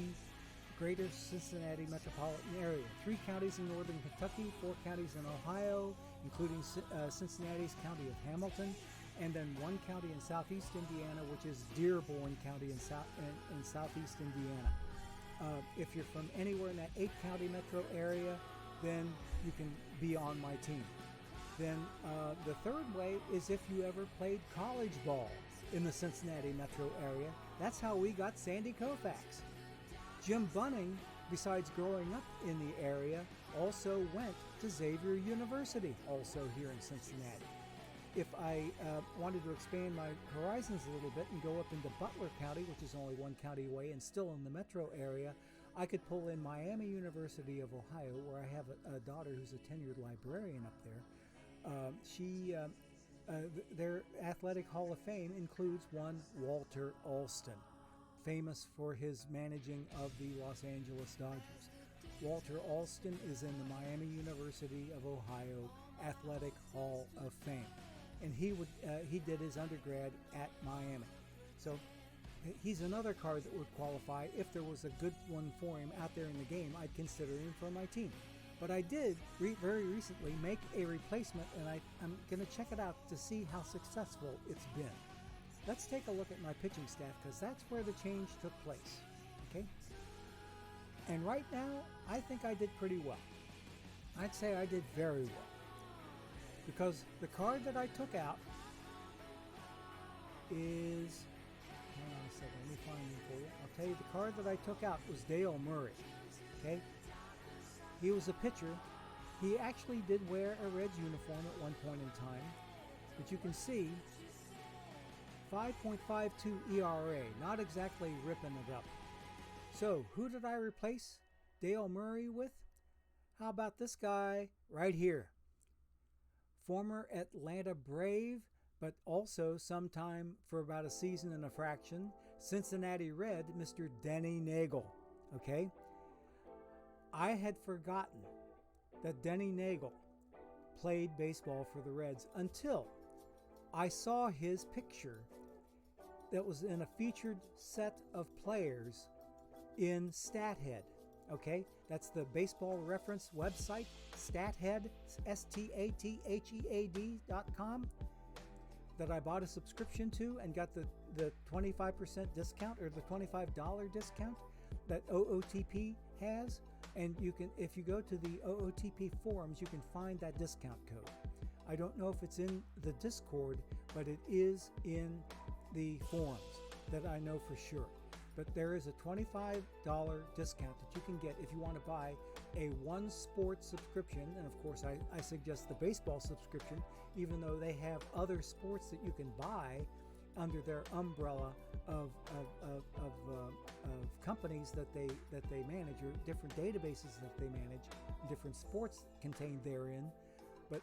greater Cincinnati metropolitan area. 3 counties in northern Kentucky, 4 counties in Ohio, including Cincinnati's county of Hamilton, and then 1 county in southeast Indiana, which is Dearborn County in southeast Indiana. If you're from anywhere in that 8-county metro area, then you can be on my team. Then the third way is if you ever played college ball in the Cincinnati metro area. That's how we got Sandy Koufax. Jim Bunning, besides growing up in the area, also went to Xavier University, also here in Cincinnati. If I wanted to expand my horizons a little bit and go up into Butler County, which is only one county away and still in the metro area, I could pull in Miami University of Ohio, where I have a daughter who's a tenured librarian up there. Their athletic hall of fame includes one Walter Alston, famous for his managing of the Los Angeles Dodgers. Walter Alston is in the Miami University of Ohio Athletic Hall of Fame, and he did his undergrad at Miami. So he's another card that would qualify. If there was a good one for him out there in the game, I'd consider him for my team. But I did very recently make a replacement, and I'm going to check it out to see how successful it's been. Let's take a look at my pitching staff, because that's where the change took place. Okay? And right now, I think I did pretty well. I'd say I did very well. Because the card that I took out is... Hold on a second, let me find it for you. I'll tell you, the card that I took out was Dale Murray. Okay? He was a pitcher. He actually did wear a Reds uniform at one point in time. But you can see 5.52 ERA, not exactly ripping it up. So, who did I replace Dale Murray with? How about this guy right here? Former Atlanta Brave, but also sometime for about a season and a fraction, Cincinnati Red, Mr. Denny Nagel. Okay? I had forgotten that Denny Nagel played baseball for the Reds until I saw his picture that was in a featured set of players in StatHead. Okay, that's the baseball reference website, StatHead, StatHead.com, that I bought a subscription to and got the 25% discount, or the $25 discount that OOTP has. And you can, if you go to the OOTP forums, you can find that discount code. I don't know if it's in the Discord, but it is in the forums that I know for sure. But there is a $25 discount that you can get if you want to buy a one sport subscription. And of course, I suggest the baseball subscription, even though they have other sports that you can buy under their umbrella of companies that they manage, or different databases that they manage, different sports contained therein. But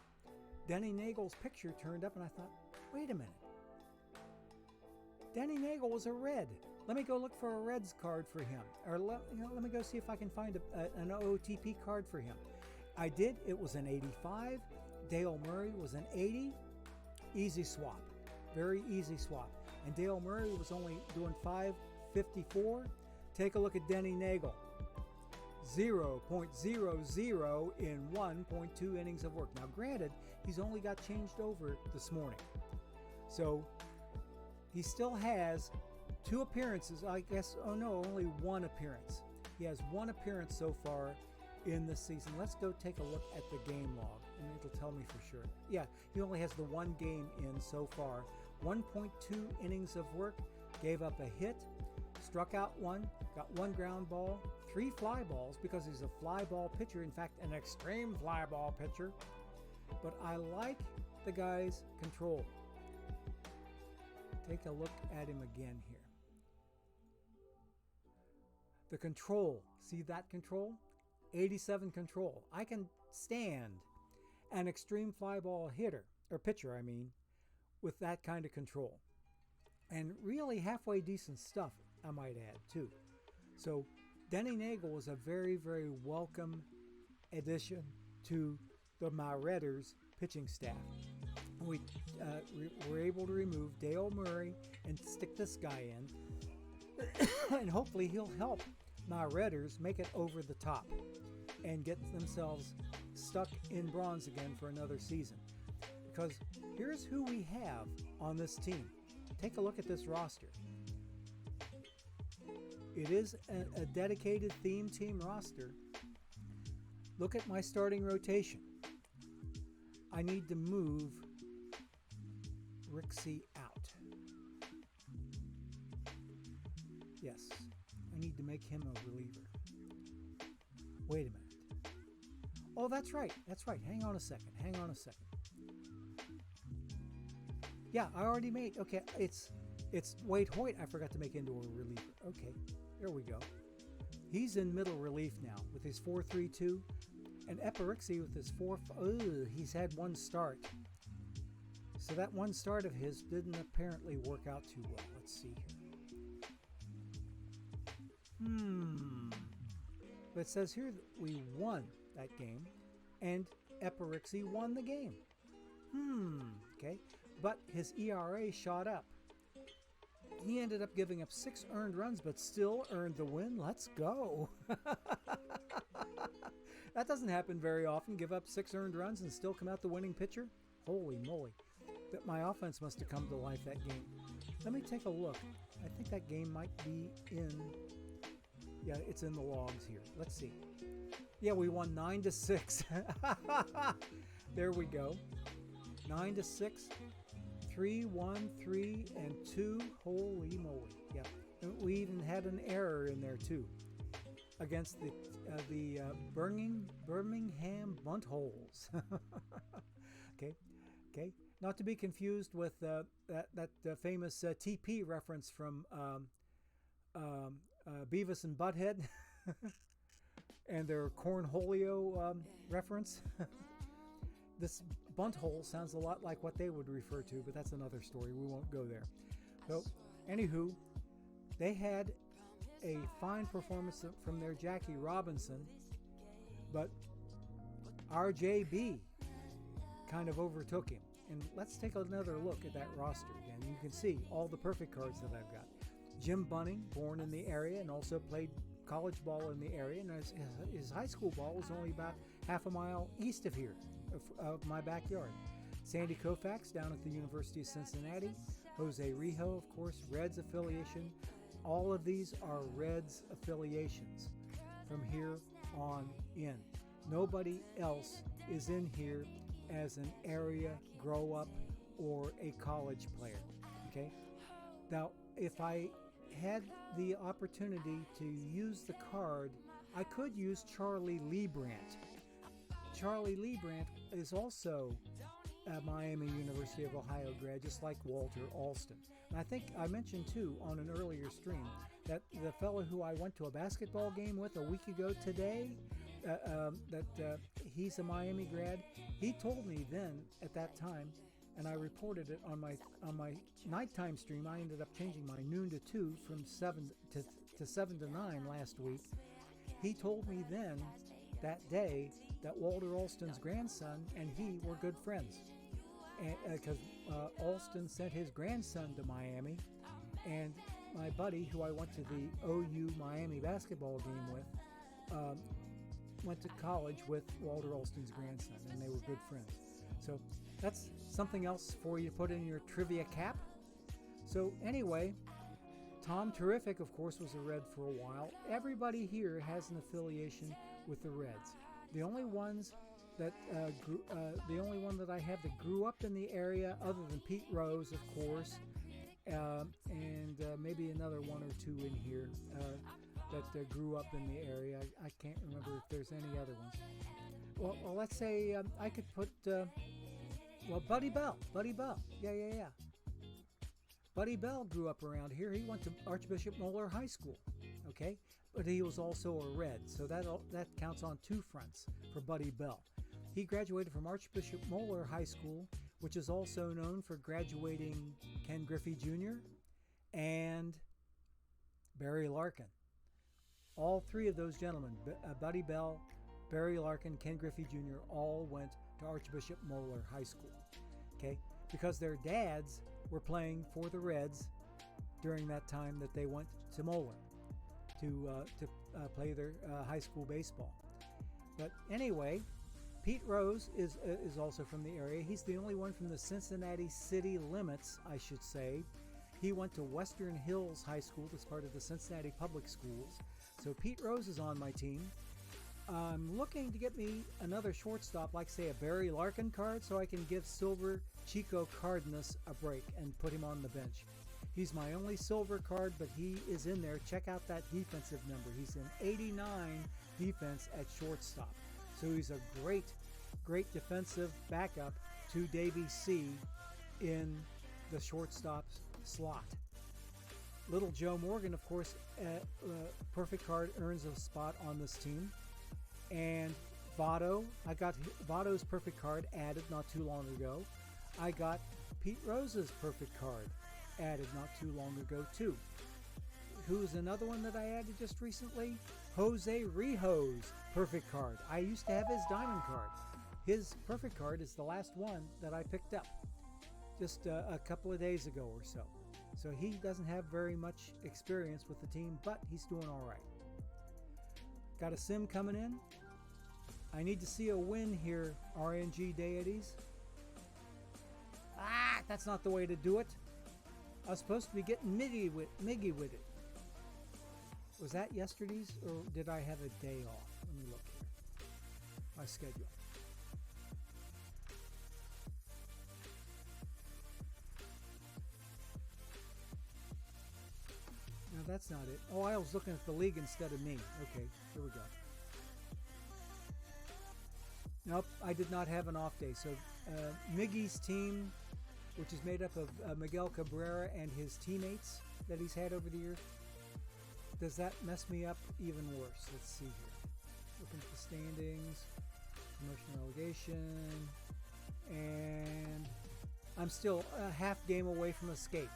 Denny Nagel's picture turned up, and I thought, wait a minute. Denny Nagel was a Red. Let me go look for a Reds card for him, or let me go see if I can find an OOTP card for him. I did. It was an 85. Dale Murray was an 80. Easy swap. Very easy swap. And Dale Murray was only doing 554. Take a look at Denny Nagel. 0.00 in 1.2 innings of work. Now, granted, he's only got changed over this morning. So, he still has 2 appearances. I guess, only 1 appearance. He has 1 appearance so far in this season. Let's go take a look at the game log, and it'll tell me for sure. Yeah, he only has the 1 game in so far. 1.2 innings of work, gave up a hit, struck out 1, got 1 ground ball, 3 fly balls, because he's a fly ball pitcher, in fact, an extreme fly ball pitcher. But I like the guy's control. Take a look at him again here. The control, see that control? 87 control. I can stand an extreme fly ball hitter, or pitcher, I mean, with that kind of control. And really halfway decent stuff, I might add, too. So Denny Nagel was a very, very welcome addition to the Redders pitching staff. We were able to remove Dale Murray and stick this guy in. And hopefully he'll help my Redders make it over the top and get themselves stuck in bronze again for another season. Because here's who we have on this team. Take a look at this roster. It is a dedicated theme team roster. Look at my starting rotation. I need to move Rixie out. Yes, I need to make him a reliever. Wait a minute. Oh, that's right. That's right. Hang on a second. Yeah, I already made. Okay, it's Wade Hoyt. I forgot to make into a reliever. Okay, there we go. He's in middle relief now with his 4.32, and Epirixie with his 4. He's had one start. So that one start of his didn't apparently work out too well. Let's see here. But it says here that we won that game, and Epirixie won the game. Okay. But his ERA shot up. He ended up giving up 6 earned runs, but still earned the win. Let's go. That doesn't happen very often. Give up 6 earned runs and still come out the winning pitcher. Holy moly. But my offense must have come to life that game. Let me take a look. I think that game might be in... Yeah, it's in the logs here. Let's see. Yeah, we won 9-6. There we go. 9-6. 3-1, 3, and 2. Holy moly! Yeah, and we even had an error in there too, against the Birmingham Bunt Holes. Okay. Not to be confused with that famous TP reference from Beavis and Butthead and their cornholio reference. This bunt hole sounds a lot like what they would refer to, but that's another story. We won't go there. So, anywho, they had a fine performance from their Jackie Robinson, but RJB kind of overtook him. And let's take another look at that roster again. You can see all the perfect cards that I've got. Jim Bunning, born in the area and also played college ball in the area, and his high school ball was only about half a mile east of here, of my backyard. Sandy Koufax down at the University of Cincinnati. Jose Rijo, of course, Reds affiliation. All of these are Reds affiliations from here on in. Nobody else is in here as an area grow-up or a college player. Okay? Now, if I had the opportunity to use the card, I could use Charlie Liebrandt. Charlie Liebrandt is also a Miami University of Ohio grad, just like Walter Alston. And I think I mentioned too on an earlier stream that the fellow who I went to a basketball game with a week ago today, he's a Miami grad. He told me then at that time, and I reported it on my nighttime stream. I ended up changing my noon to 2 from 7 to 7 to 9 last week. He told me then that day that Walter Alston's grandson and he were good friends, because Alston sent his grandson to Miami, and my buddy who I went to the OU Miami basketball game with went to college with Walter Alston's grandson, and they were good friends. So that's something else for you to put in your trivia cap. So anyway, Tom Terrific, of course, was a Red for a while. Everybody here has an affiliation with the Reds. The only ones that the only one that I have that grew up in the area, other than Pete Rose, of course, and maybe another one or two in here that grew up in the area. I can't remember if there's any other ones. Well, let's say I could put, Buddy Bell. Yeah. Buddy Bell grew up around here. He went to Archbishop Moeller High School, okay? But he was also a Red, so that counts on 2 fronts for Buddy Bell. He graduated from Archbishop Moeller High School, which is also known for graduating Ken Griffey Jr. and Barry Larkin. All 3 of those gentlemen, Buddy Bell, Barry Larkin, Ken Griffey Jr., all went to Archbishop Moeller High School, okay? Because their dads were playing for the Reds during that time that they went to Moeller to play their high school baseball. But anyway, Pete Rose is also from the area. He's the only one from the Cincinnati city limits, I should say. He went to Western Hills High School as part of the Cincinnati Public Schools. So Pete Rose is on my team. I'm looking to get me another shortstop, like say a Barry Larkin card, so I can give Silver Chico Cardenas a break and put him on the bench. He's my only silver card, but he is in there. Check out that defensive number. He's an 89 defense at shortstop. So he's a great defensive backup to Davey C in the shortstop slot. Little Joe Morgan, of course, perfect card, earns a spot on this team. And Votto, I got Votto's perfect card added not too long ago. I got Pete Rose's perfect card added not too long ago too. Who's another one that I added just recently? Jose Rijo's perfect card. I used to have his diamond card. His perfect card is the last one that I picked up just a couple of days ago or so. So he doesn't have very much experience with the team, but he's doing all right. Got a sim coming in. I need to see a win here, RNG deities. That's not the way to do it. I was supposed to be getting miggy with it. Was that yesterday's, or did I have a day off? Let me look here. My schedule. No, that's not it. Oh, I was looking at the league instead of me. Okay, here we go. Nope, I did not have an off day. So Miggy's team, which is made up of Miguel Cabrera and his teammates that he's had over the years, does that mess me up even worse? Let's see here. Looking at the standings, promotion relegation, and I'm still a half game away from escape.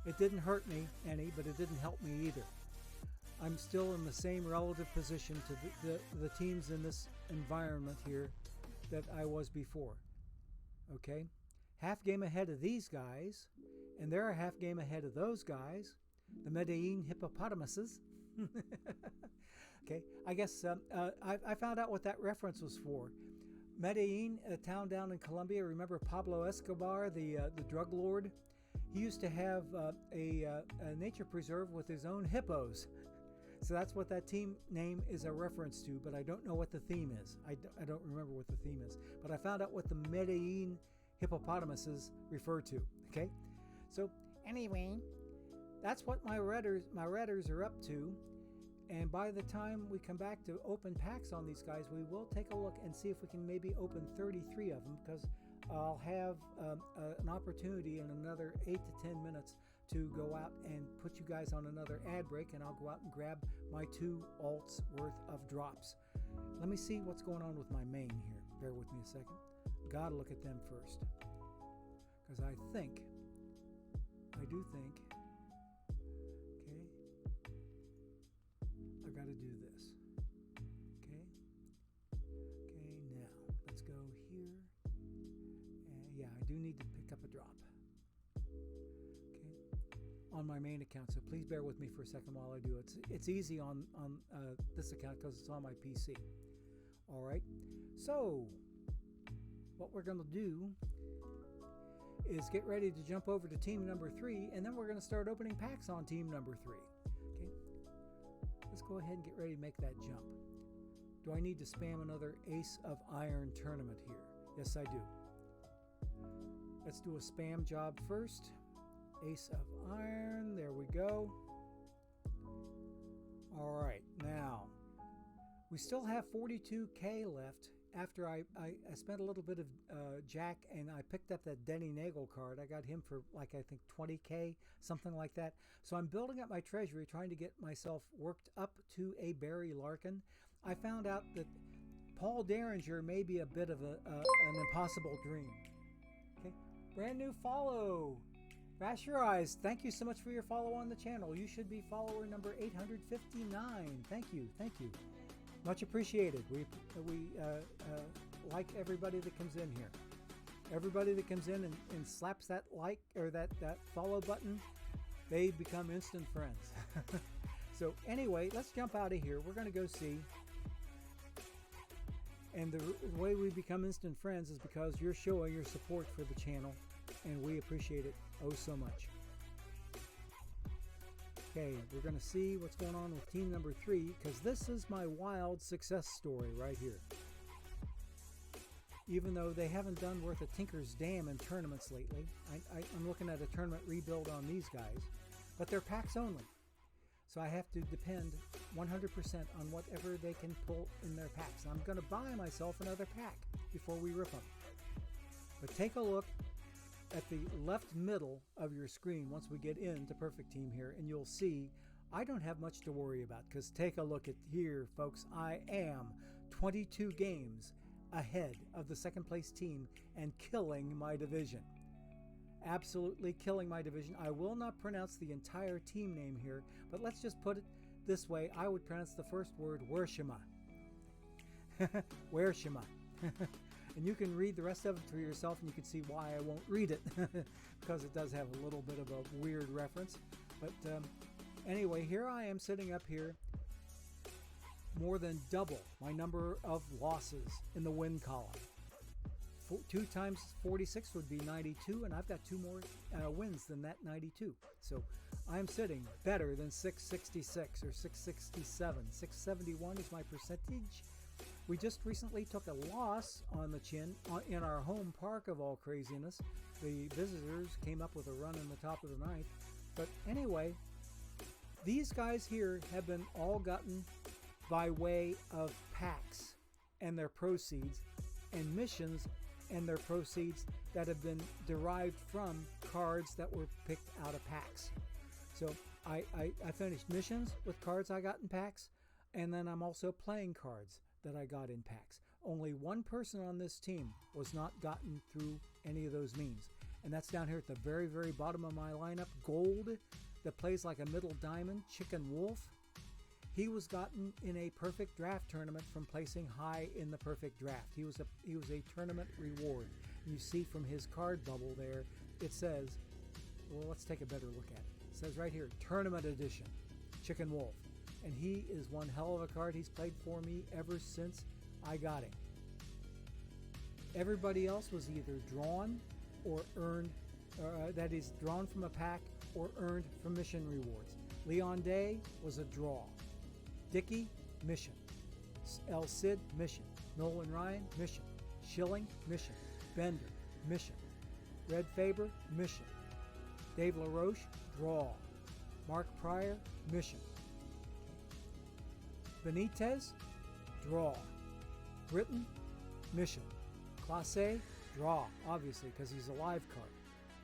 It didn't hurt me any, but it didn't help me either. I'm still in the same relative position to the teams in this environment here that I was before. Okay? Half game ahead of these guys, and they're a half game ahead of those guys, the Medellin Hippopotamuses. Okay, I guess I found out what that reference was for. Medellin, a town down in Colombia. Remember Pablo Escobar, the drug lord? He used to have a nature preserve with his own hippos. So that's what that team name is a reference to, but I don't know what the theme is. I don't remember what the theme is. But I found out what the Medellin hippopotamuses refer to. Okay? So anyway, that's what my redders are up to. And by the time we come back to open packs on these guys, we will take a look and see if we can maybe open 33 of them, because I'll have an opportunity in another 8 to 10 minutes to go out and put you guys on another ad break, and I'll go out and grab my 2 alts worth of drops. Let me see what's going on with my main here. Bear with me a second. Gotta look at them first, because I do think, okay, I gotta do this. Okay, now let's go here. Yeah, I do need to pick up a drop. On my main account, so please bear with me for a second while I do it. It's easy on this account because it's on my PC. All right, so what we're going to do is get ready to jump over to team number 3, and then we're going to start opening packs on team number 3. Okay, let's go ahead and get ready to make that jump. Do I need to spam another Ace of Iron tournament here? Yes, I do. Let's do a spam job first. Ace of Iron, there we go. All right, now we still have 42K left after I spent a little bit of Jack, and I picked up that Denny Nagel card. I got him for like, I think 20K, something like that. So I'm building up my treasury, trying to get myself worked up to a Barry Larkin. I found out that Paul Derringer may be a bit of an impossible dream. Okay, brand new follow. Bash your eyes. Thank you so much for your follow on the channel. You should be follower number 859. Thank you. Much appreciated. We like everybody that comes in here. Everybody that comes in and slaps that like or that follow button, they become instant friends. So anyway, let's jump out of here. We're going to go see. And the way we become instant friends is because you're showing your support for the channel, and we appreciate it oh so much. Okay, we're going to see what's going on with team number 3, because this is my wild success story right here. Even though they haven't done worth a tinker's damn in tournaments lately, I'm looking at a tournament rebuild on these guys, but they're packs only. So I have to depend 100% on whatever they can pull in their packs. I'm going to buy myself another pack before we rip them. But take a look at the left middle of your screen once we get into Perfect Team here, and you'll see I don't have much to worry about, because take a look at here, folks. I am 22 games ahead of the second place team and killing my division. Absolutely killing my division. I will not pronounce the entire team name here, but let's just put it this way. I would pronounce the first word Wershima. Wershima. And you can read the rest of it for yourself, and you can see why I won't read it, because it does have a little bit of a weird reference. But anyway, here I am sitting up here, more than double my number of losses in the win column. 2 times 46 would be 92, and I've got 2 more wins than that 92. So I'm sitting better than 666 or 667. 671 is my percentage. We just recently took a loss on the chin in our home park of all craziness. The visitors came up with a run in the top of the 9th. But anyway, these guys here have been all gotten by way of packs and their proceeds, and missions and their proceeds that have been derived from cards that were picked out of packs. So I finished missions with cards I got in packs, and then I'm also playing cards that I got in packs. Only one person on this team was not gotten through any of those means, and that's down here at the very, very bottom of my lineup. Gold, that plays like a middle diamond, Chicken Wolf. He was gotten in a perfect draft tournament from placing high in the perfect draft. He was a tournament reward. You see from his card bubble there, it says, well, let's take a better look at it. It says right here, Tournament Edition, Chicken Wolf. And he is one hell of a card. He's played for me ever since I got him. Everybody else was either drawn or earned, that is, drawn from a pack or earned from mission rewards. Leon Day was a draw. Dickey, mission. El Cid, mission. Nolan Ryan, mission. Schilling, mission. Bender, mission. Red Faber, mission. Dave LaRoche, draw. Mark Pryor, mission. Benitez, draw. Britton, mission. Classe, draw, obviously, because he's a live card.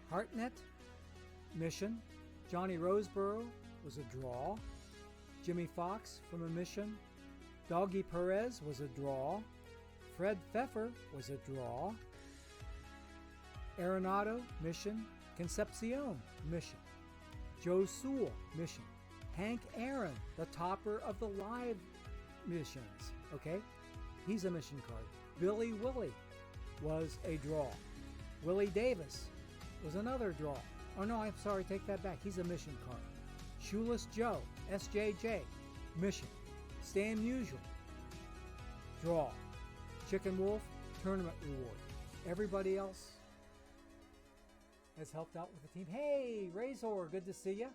Hartnett, mission. Johnny Roseborough was a draw. Jimmy Fox from a mission. Doggy Perez was a draw. Fred Pfeffer was a draw. Arenado, mission. Concepcion, mission. Joe Sewell, mission. Hank Aaron, the topper of the live missions, okay? He's a mission card. Billy Willie was a draw. Willie Davis was another draw. Oh no, I'm sorry, take that back. He's a mission card. Shoeless Joe, SJJ, mission. Stan Musial, draw. Chicken Wolf, tournament reward. Everybody else has helped out with the team. Hey, Razor, good to see you.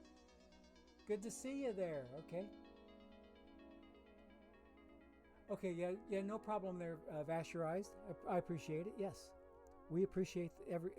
Good to see you there. Okay. Okay, yeah, no problem there, Vasherized. I appreciate it. Yes, we appreciate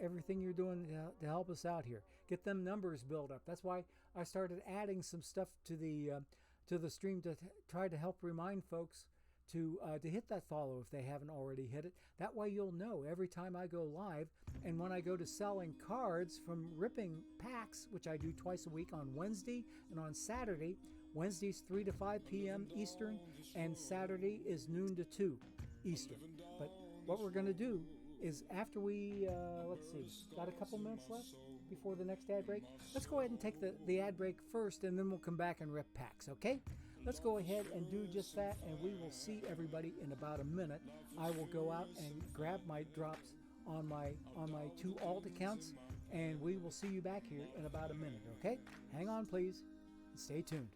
everything you're doing to help us out here. Get them numbers built up. That's why I started adding some stuff to the stream to try to help remind folks to hit that follow if they haven't already hit it. That way you'll know every time I go live, and when I go to selling cards from ripping packs, which I do twice a week on Wednesday and on Saturday. Wednesday's 3 to 5 p.m. Eastern, and Saturday is noon to 2 Eastern. But what we're going to do is after we, let's see, got a couple minutes left before the next ad break. Let's go ahead and take the ad break first, and then we'll come back and rip packs, okay? Let's go ahead and do just that, and we will see everybody in about a minute. I will go out and grab my drops on my 2 alt accounts, and we will see you back here in about a minute, okay? Hang on, please, and stay tuned.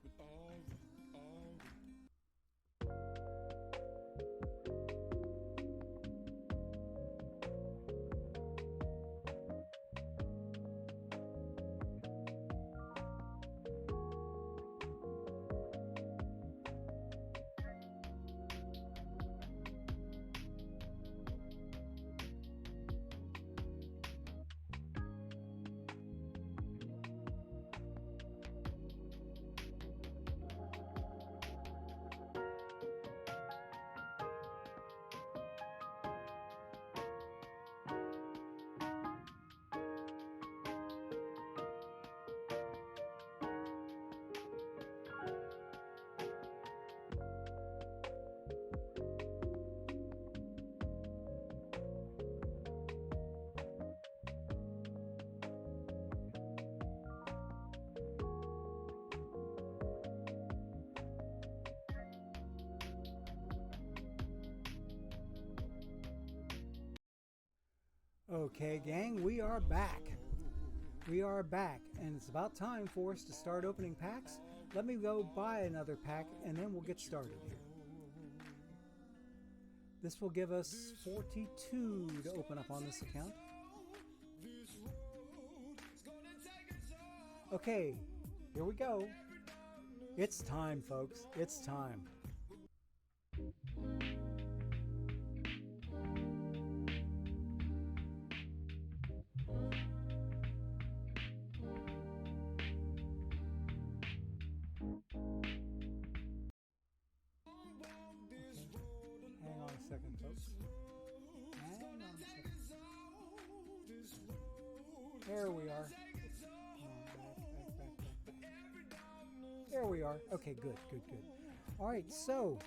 Okay, gang, we are back. We are back, and it's about time for us to start opening packs. Let me go buy another pack, and then we'll get started here. This will give us 42 to open up on this account. Okay, here we go. It's time, folks. It's time. Hang on a second, folks. Hang on a second. There we are. Back. There we are. Okay, good. All right, so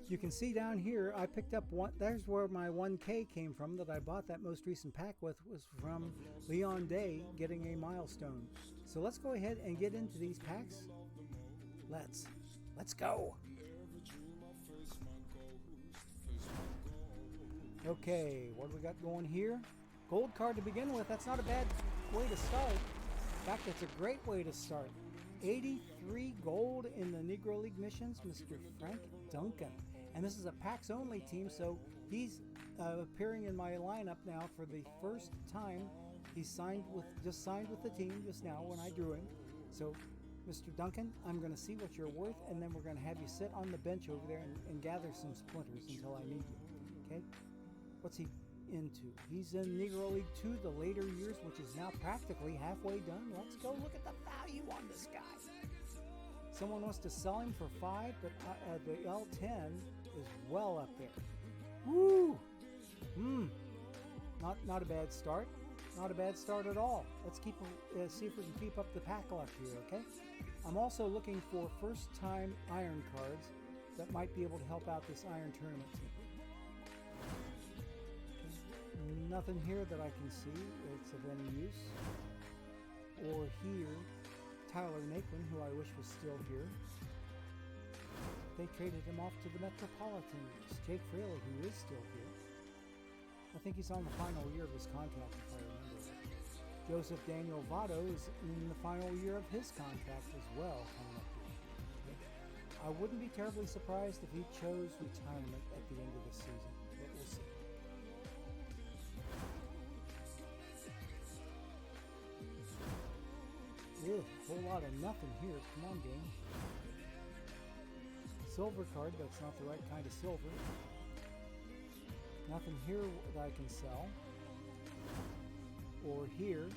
you can see down here, I picked up one. There's where my 1K came from that I bought that most recent pack with, was from Leon Day getting a milestone. So let's go ahead and get into these packs. Let's go. Okay, what do we got going here? Gold card to begin with. That's not a bad way to start. In fact, it's a great way to start. 83 gold in the Negro League missions, Mr. Frank Duncan. And this is a packs only team, so he's appearing in my lineup now for the first time. He's just signed with the team just now when I drew him. So, Mr. Duncan, I'm going to see what you're worth, and then we're going to have you sit on the bench over there and gather some splinters until I need you. Okay? What's he into? He's in Negro League 2, the later years, which is now practically halfway done. Let's go look at the value on this guy. Someone wants to sell him for 5, but the L10 is well up there. Woo! Not a bad start. Not a bad start at all. Let's see if we can keep up the pack luck here, okay? I'm also looking for first-time iron cards that might be able to help out this iron tournament team. Nothing here that I can see that's of any use. Or here, Tyler Naquin, who I wish was still here. They traded him off to the Metropolitans. Jake Fraley, who is still here. I think he's on the final year of his contract, if I remember right. Joseph Daniel Votto is in the final year of his contract as well, coming up here. Okay. I wouldn't be terribly surprised if he chose retirement at the end of the season, but we'll see. A whole lot of nothing here. Come on, game. Silver card, that's not the right kind of silver. Nothing here that I can sell. Or here.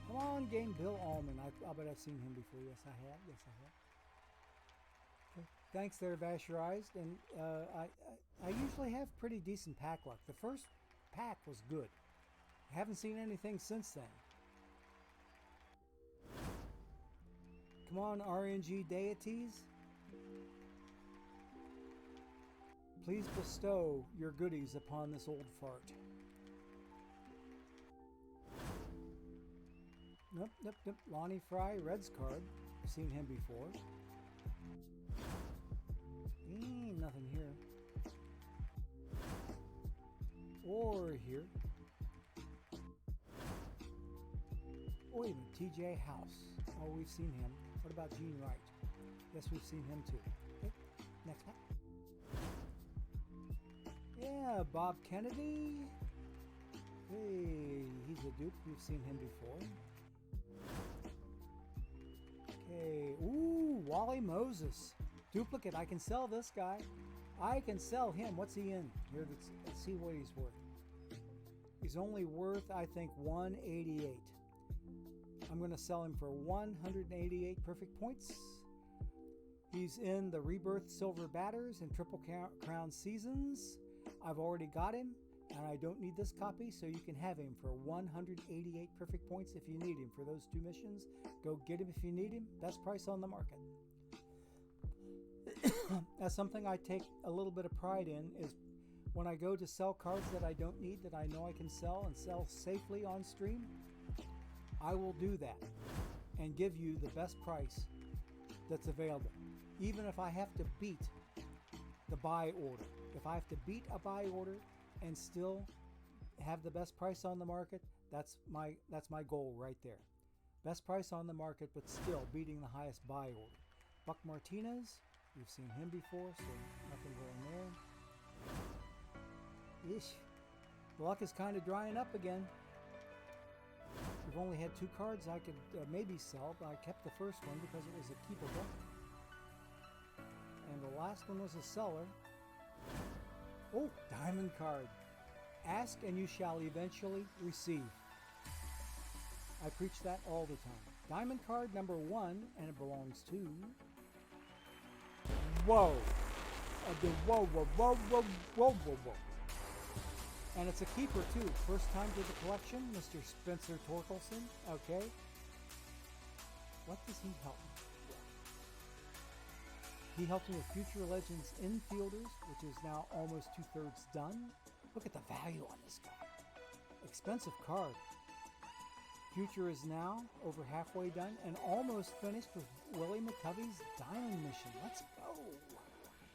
Come on, game. Bill Allman. I bet I've seen him before. Yes, I have. Okay. Thanks there, Vasherized. And I usually have pretty decent pack luck. The first pack was good. I haven't seen anything since then. Come on, RNG deities. Please bestow your goodies upon this old fart. Nope. Lonnie Fry, Reds card. I've seen him before. Nothing here. Or here. Oh, wait a minute, TJ House. Oh, we've seen him. What about Gene Wright? Yes, we've seen him too. Okay, next pack. Yeah, Bob Kennedy. Hey, he's a dupe. We've seen him before. Okay, ooh, Wally Moses. Duplicate. I can sell this guy. I can sell him. What's he in? Here, let's see what he's worth. He's only worth, I think, 188. I'm going to sell him for 188 perfect points. He's in the Rebirth Silver Batters and Triple Crown Seasons. I've already got him, and I don't need this copy, so you can have him for 188 perfect points if you need him for those 2 missions. Go get him if you need him. Best price on the market. That's something I take a little bit of pride in, is when I go to sell cards that I don't need, that I know I can sell and sell safely on stream, I will do that and give you the best price that's available. Even if I have to beat the buy order. If I have to beat a buy order, and still have the best price on the market. That's my goal right there. Best price on the market, but still beating the highest buy order. Buck Martinez, we've seen him before, so nothing going there. Ish. The luck is kind of drying up again. We've only had 2 cards I could maybe sell, but I kept the first one because it was a keepable. And the last one was a seller. Oh, diamond card. Ask and you shall eventually receive. I preach that all the time. Diamond card number 1, and it belongs to... Whoa! Whoa, whoa, whoa, whoa, whoa, whoa, whoa. And it's a keeper too. First time to the collection, Mr. Spencer Torkelson. Okay. What does he help me with? He helped me with Future Legends Infielders, which is now almost 2/3 done. Look at the value on this guy. Expensive card. Future is now over halfway done and almost finished with Willie McCovey's Diamond Mission. Let's go.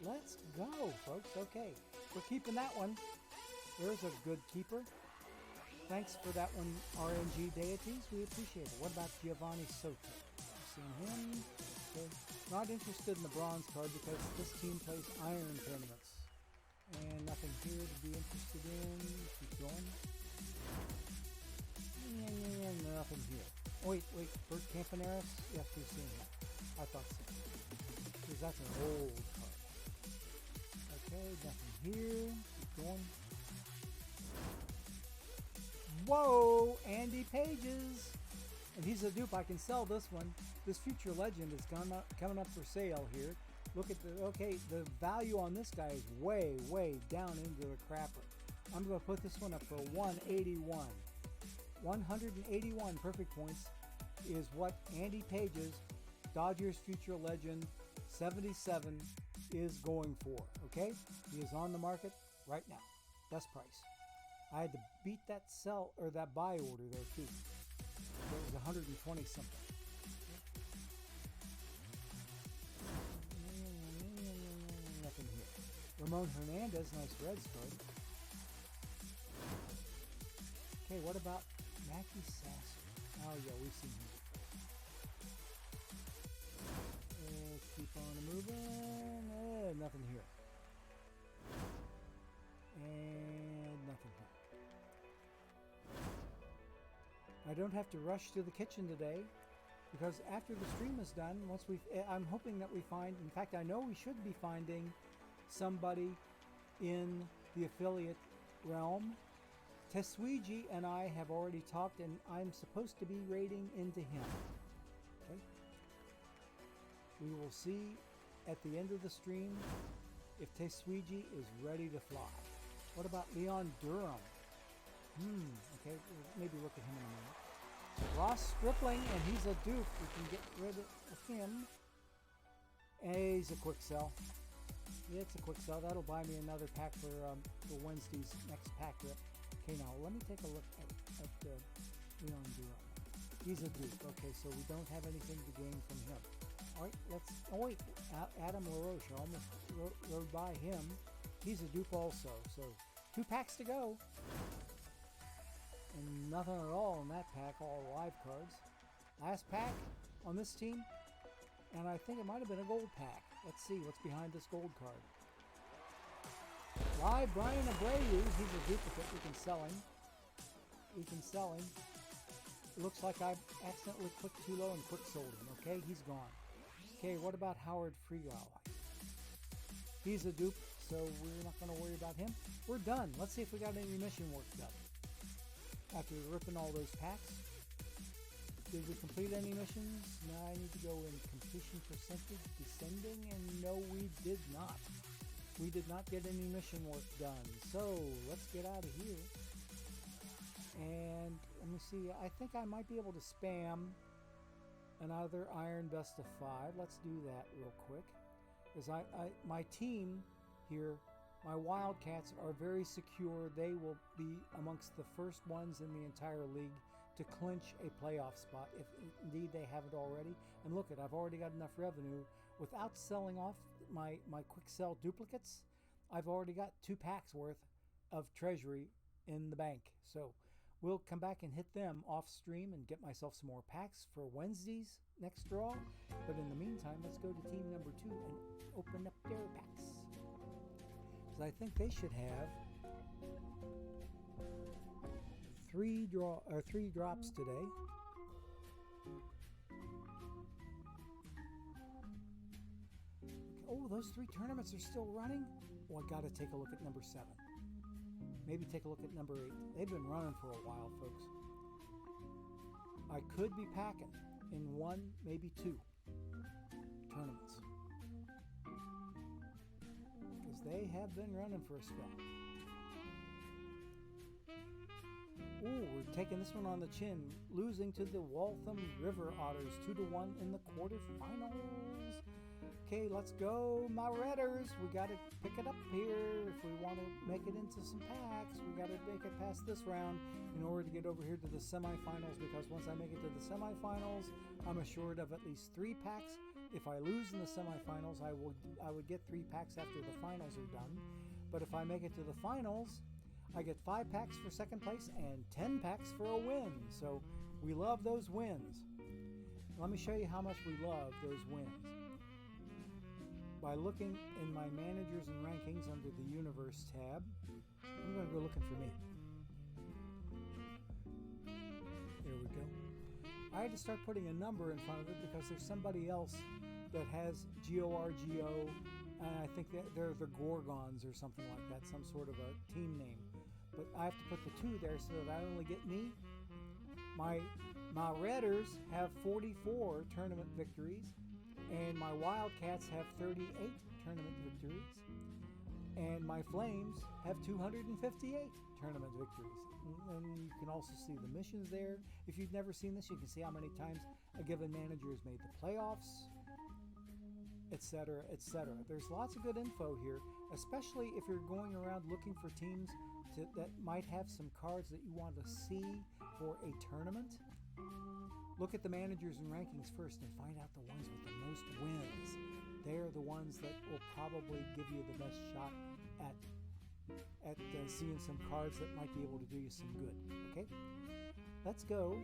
Let's go, folks. Okay. We're keeping that one. There's a good keeper. Thanks for that one, RNG Deities. We appreciate it. What about Giovanni Soto? I've seen him. Okay. Not interested in the bronze card because this team plays iron tournaments. And nothing here to be interested in. Keep going. Nothing here. Oh, wait. Bert Campaneris? Yes, we've seen him. I thought so. Because that's an old card. Okay, nothing here. Keep going. Whoa! Andy Pages! And he's a dupe. I can sell this one. This Future Legend is coming up for sale here. Look at the value on this guy is way, way down into the crapper. I'm going to put this one up for 181. 181 perfect points is what Andy Page's Dodgers Future Legend 77 is going for. Okay? He is on the market right now. Best price. I had to beat that sell or that buy order there too. It was 120 something. Nothing here. Ramon Hernandez, nice Reds card. Okay, what about Mackie Sasser? Oh yeah, we've seen him before. Let's keep on moving. Nothing here. And nothing here. I don't have to rush to the kitchen today because after the stream is done, I'm hoping that we find, in fact, I know we should be finding somebody in the affiliate realm. Teswiji and I have already talked, and I'm supposed to be raiding into him. Okay. We will see at the end of the stream if Teswiji is ready to fly. What about Leon Durham? Okay, we'll maybe look at him in a minute. Ross Stripling, and he's a dupe. We can get rid of him. And he's a quick sell. Yeah, it's a quick sell. That'll buy me another pack for Wednesday's next pack rip. Okay, now let me take a look at Leon Durham. He's a dupe. Okay, so we don't have anything to gain from him. All right, Adam LaRoche. I almost rode by him. He's a dupe also. So 2 packs to go. And nothing at all in that pack, all live cards. Last pack on this team, and I think it might have been a gold pack. Let's see what's behind this gold card. Live Brian Abreu, he's a duplicate. We can sell him. It looks like I accidentally clicked too low and quick sold him. Okay, he's gone. Okay, what about Howard Freegal? He's a dupe, so we're not going to worry about him. We're done. Let's see if we got any mission work done. After ripping all those packs, did we complete any missions? Now I need to go in completion percentage descending, and no, we did not. We did not get any mission work done. So let's get out of here. And let me see. I think I might be able to spam another Iron Best of 5. Let's do that real quick. Because my team here, my Wildcats, are very secure. They will be amongst the first ones in the entire league to clinch a playoff spot, if indeed they haven't already. And look I've already got enough revenue without selling off my quick sell duplicates. I've already got 2 packs worth of treasury in the bank. So we'll come back and hit them off stream and get myself some more packs for Wednesday's next draw. But in the meantime, let's go to team number 2 and open up their packs. So I think they should have 3 drops today. Oh, those 3 tournaments are still running? Oh, I got to take a look at number 7. Maybe take a look at number 8. They've been running for a while, folks. I could be packing in 1, maybe 2 tournaments, because they have been running for a spell. Ooh, we're taking this one on the chin, losing to the Waltham River Otters 2-1 in the quarterfinals. Okay, let's go, my Redders. We got to pick it up here. If we want to make it into some packs, we got to make it past this round in order to get over here to the semifinals, because once I make it to the semifinals, I'm assured of at least 3 packs. If I lose in the semifinals, I would get 3 packs after the finals are done. But if I make it to the finals, I get 5 packs for second place and 10 packs for a win. So we love those wins. Let me show you how much we love those wins. By looking in my managers and rankings under the universe tab, I'm going to go looking for me. There we go. I had to start putting a number in front of it because there's somebody else that has GORGO, and I think that they're the Gorgons or something like that, some sort of a team name. But I have to put the 2 there so that I only get me. My Redders have 44 tournament victories, and my Wildcats have 38 tournament victories, and my Flames have 258 tournament victories. And you can also see the missions there. If you've never seen this, you can see how many times a given manager has made the playoffs, etc., etc. There's lots of good info here, especially if you're going around looking for teams that might have some cards that you want to see for a tournament. Look at the managers and rankings first and find out the ones with the most wins. They're the ones that will probably give you the best shot at seeing some cards that might be able to do you some good. Okay, let's go,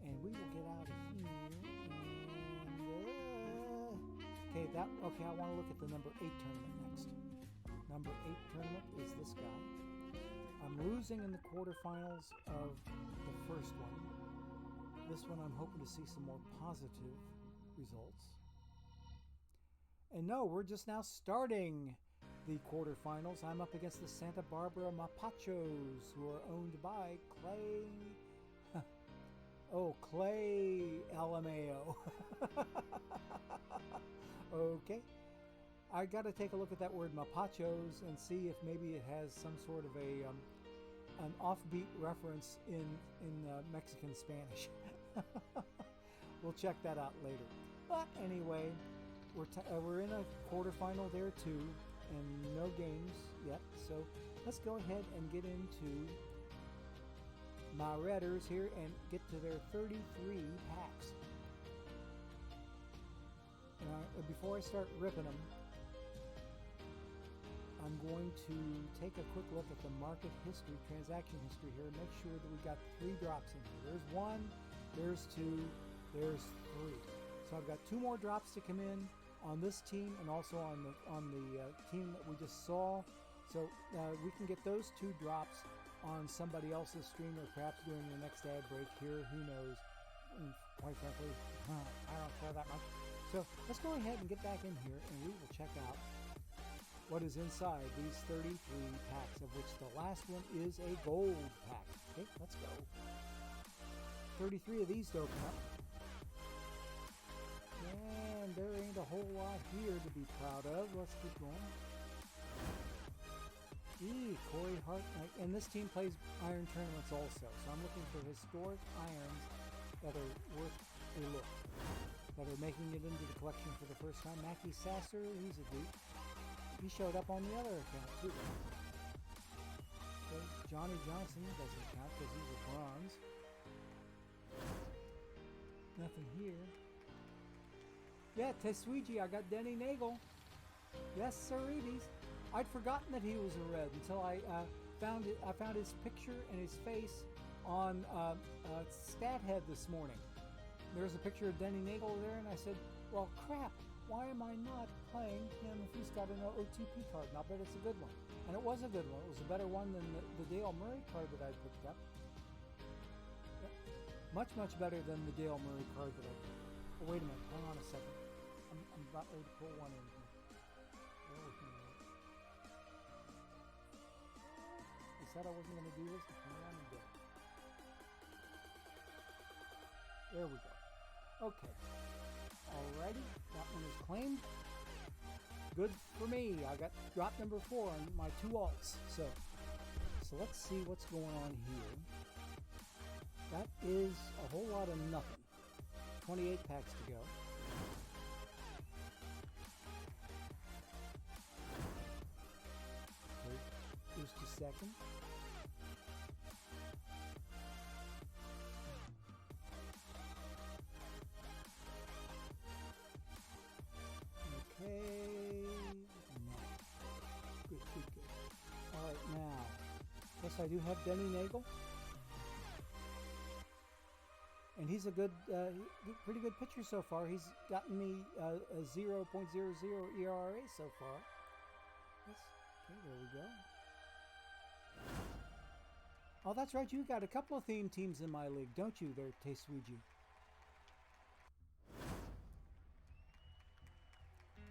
and we will get out of here. And, okay, I want to look at the number 8 tournament next. Number 8 tournament is this guy. I'm losing in the quarterfinals of the first one. This one I'm hoping to see some more positive results. And no, we're just now starting the quarterfinals. I'm up against the Santa Barbara Mapachos, who are owned by Clay. Clay LMAO. Okay. I got to take a look at that word Mapachos and see if maybe it has some sort of an offbeat reference in Mexican Spanish. We'll check that out later. But anyway, we're in a quarterfinal there too, and no games yet. So let's go ahead and get into my Redders here and get to their 33 packs. Before I start ripping them, I'm going to take a quick look at the market history, transaction history here, and make sure that we got 3 drops in here. There's 1, there's 2, there's 3. So I've got 2 more drops to come in on this team and also on the team that we just saw. So we can get those 2 drops on somebody else's stream, or perhaps during the next ad break here. Who knows? And quite frankly, I don't care that much. So let's go ahead and get back in here, and we will check out what is inside these 33 packs, of which the last one is a gold pack. Okay, let's go. 33 of these to open up. And there ain't a whole lot here to be proud of. Let's keep going. Corey Hart. And this team plays iron tournaments also. So I'm looking for historic irons that are worth a look, that are making it into the collection for the first time. Mackie Sasser, he's a dude. He showed up on the other account too. Okay. Johnny Johnson doesn't count because he's a bronze. Nothing here. Yeah, Tesuiji, I got Denny Nagel. Yes, sirreebies. I'd forgotten that he was a red until I I found his picture and his face on StatHead this morning. There's a picture of Denny Nagel there, and I said, well, crap, why am I not playing him if he's got an OTP card? And I'll bet it's a good one. And it was a good one. It was a better one than the Dale Murray card that I picked up. Yep. Much, much better than the Dale Murray card that I picked up. Oh, wait a minute. Hang on a second. I'm about ready to pull one in here. Bear with me a minute. I said I wasn't going to do this. Hang on and do it. There we go. Okay. Alrighty. That one is claimed. Good for me. I got drop number 4 on my 2 alts. So let's see what's going on here. That is a whole lot of nothing. 28 packs to go. Okay. Just a second. Okay. No. Good. All right, now. Yes, I do have Denny Nagel. And he's a good, pretty good pitcher so far. He's gotten me a 0.00 ERA so far. Yes. Okay, there we go. Oh, that's right. You got a couple of theme teams in my league, don't you there, Tesuiji?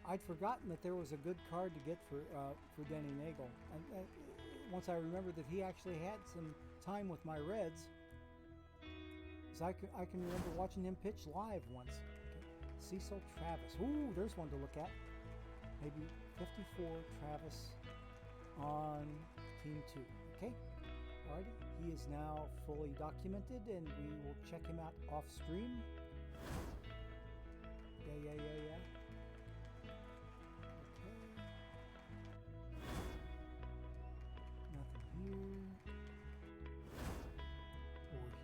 I'd forgotten that there was a good card to get for Denny Nagel. And, once I remembered that he actually had some time with my Reds, so I can remember watching him pitch live once. Okay. Cecil Travis. Ooh, there's one to look at. Maybe 54 Travis on Team 2. Okay. Alrighty. He is now fully documented, and we will check him out off stream. Yeah.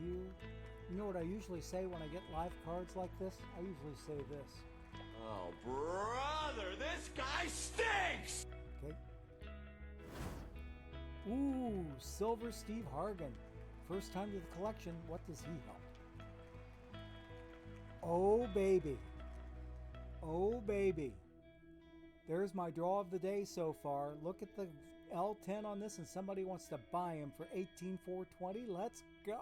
Here. You know what I usually say when I get live cards like this? I usually say this. Oh, brother, this guy stinks! Okay. Ooh, Silver Steve Hargan. First time to the collection. What does he help? Oh, baby. Oh, baby. There's my draw of the day so far. Look at the L10 on this, and somebody wants to buy him for $18,420. Let's go.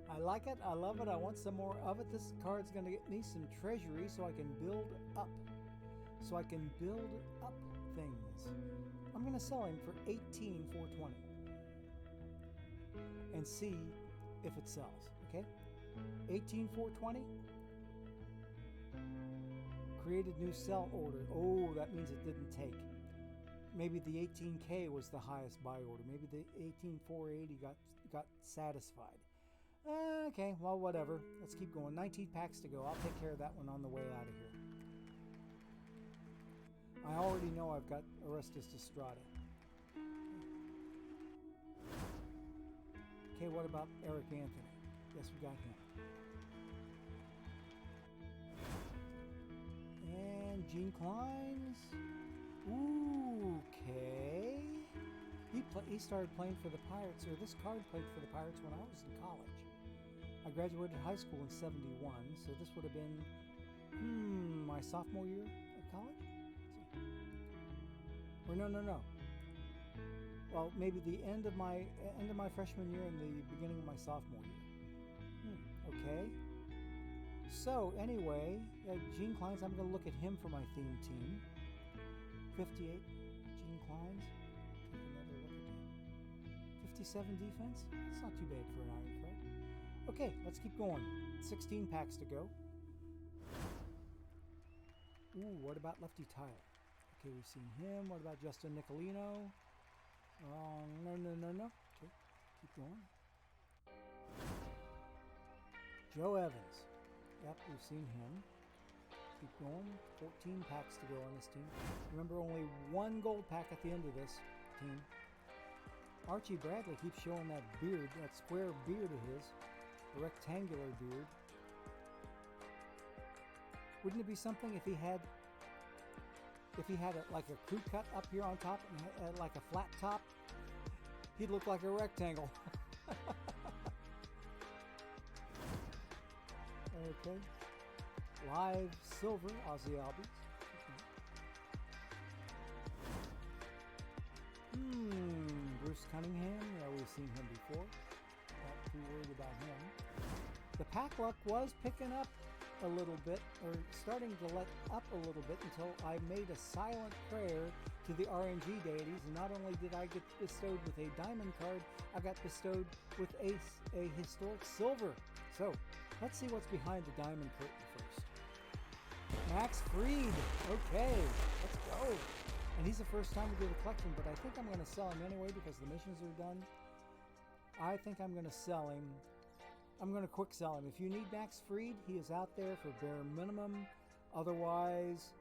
I like it. I love it. I want some more of it. This card's going to get me some treasury so I can build up. Things. I'm going to sell him for $18,420 and see if it sells. Okay? $18,420. Created new sell order. Oh, that means it didn't take. Maybe the 18K was the highest buy order. Maybe the 18,480 got satisfied. Okay, well, whatever. Let's keep going. 19 packs to go. I'll take care of that one on the way out of here. I already know I've got Orestes Estrada. Okay, what about Eric Anthony? Yes, we got him. And Gene Klein's. Ooh, okay. He started playing for the Pirates, or this card played for the Pirates when I was in college. I graduated high school in '71, so this would have been my sophomore year of college. Or no. Well, maybe the end of my freshman year and the beginning of my sophomore year. Okay. So anyway, Gene Klein's. I'm going to look at him for my theme team. 58, Gene Klein's. Take another look at that. 57 defense. It's not too bad for an iron card. Okay, let's keep going. 16 packs to go. Ooh, what about Lefty Tyler? Okay, we've seen him. What about Justin Nicolino? No. Okay, keep going. Joe Evans. Yep, we've seen him. Keep going. 14 packs to go on this team. Remember, only one gold pack at the end of this team. Archie Bradley keeps showing that beard, that square beard of his. A rectangular beard. Wouldn't it be something if he had if he had like a crew cut up here on top and had like a flat top, he'd look like a rectangle. Okay. Live silver Ozzy Albies. Bruce Cunningham. Yeah, we've seen him before. Not too worried about him. The pack luck was picking up a little bit, or starting to let up a little bit, until I made a silent prayer to the RNG deities, and not only did I get bestowed with a diamond card, I got bestowed with a historic silver. So, let's see what's behind the diamond curtain first. Max Fried. Okay, let's go. And he's the first time we do the collection, but I think I'm going to sell him anyway because the missions are done. I think I'm going to sell him. I'm going to quick sell him. If you need Max Fried, he is out there for bare minimum. Otherwise,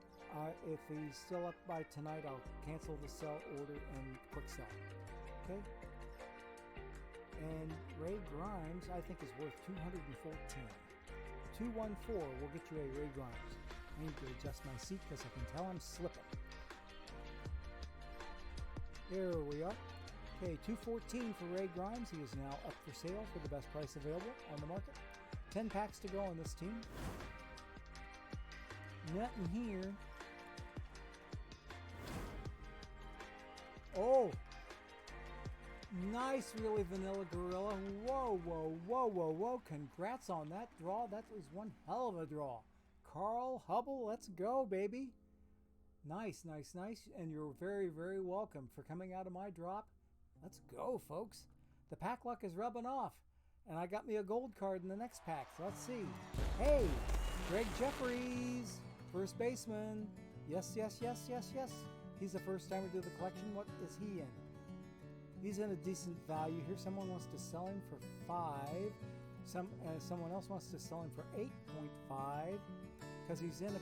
if he's still up by tonight, I'll cancel the sell order and quick sell. Okay? And Ray Grimes, I think, is worth 214. 214 will get you a Ray Grimes. I need to adjust my seat because I can tell I'm slipping. There we are. Okay, 214 for Ray Grimes. He is now up for sale for the best price available on the market. 10 packs to go on this team. Nothing here. Oh! Nice, really vanilla gorilla. Whoa, whoa, whoa, whoa, whoa. Congrats on that draw. That was one hell of a draw. Carl Hubble, let's go, baby. Nice, nice, nice. And you're very, very welcome for coming out of my drop. Let's go, folks. The pack luck is rubbing off. And I got me a gold card in the next pack. So let's see. Hey, Greg Jeffries, first baseman. Yes, yes, yes, yes, yes. He's the first time we do the collection. What is he in? He's in a decent value here. Someone wants to sell him for 5. Someone else wants to sell him for 8.5 because he's in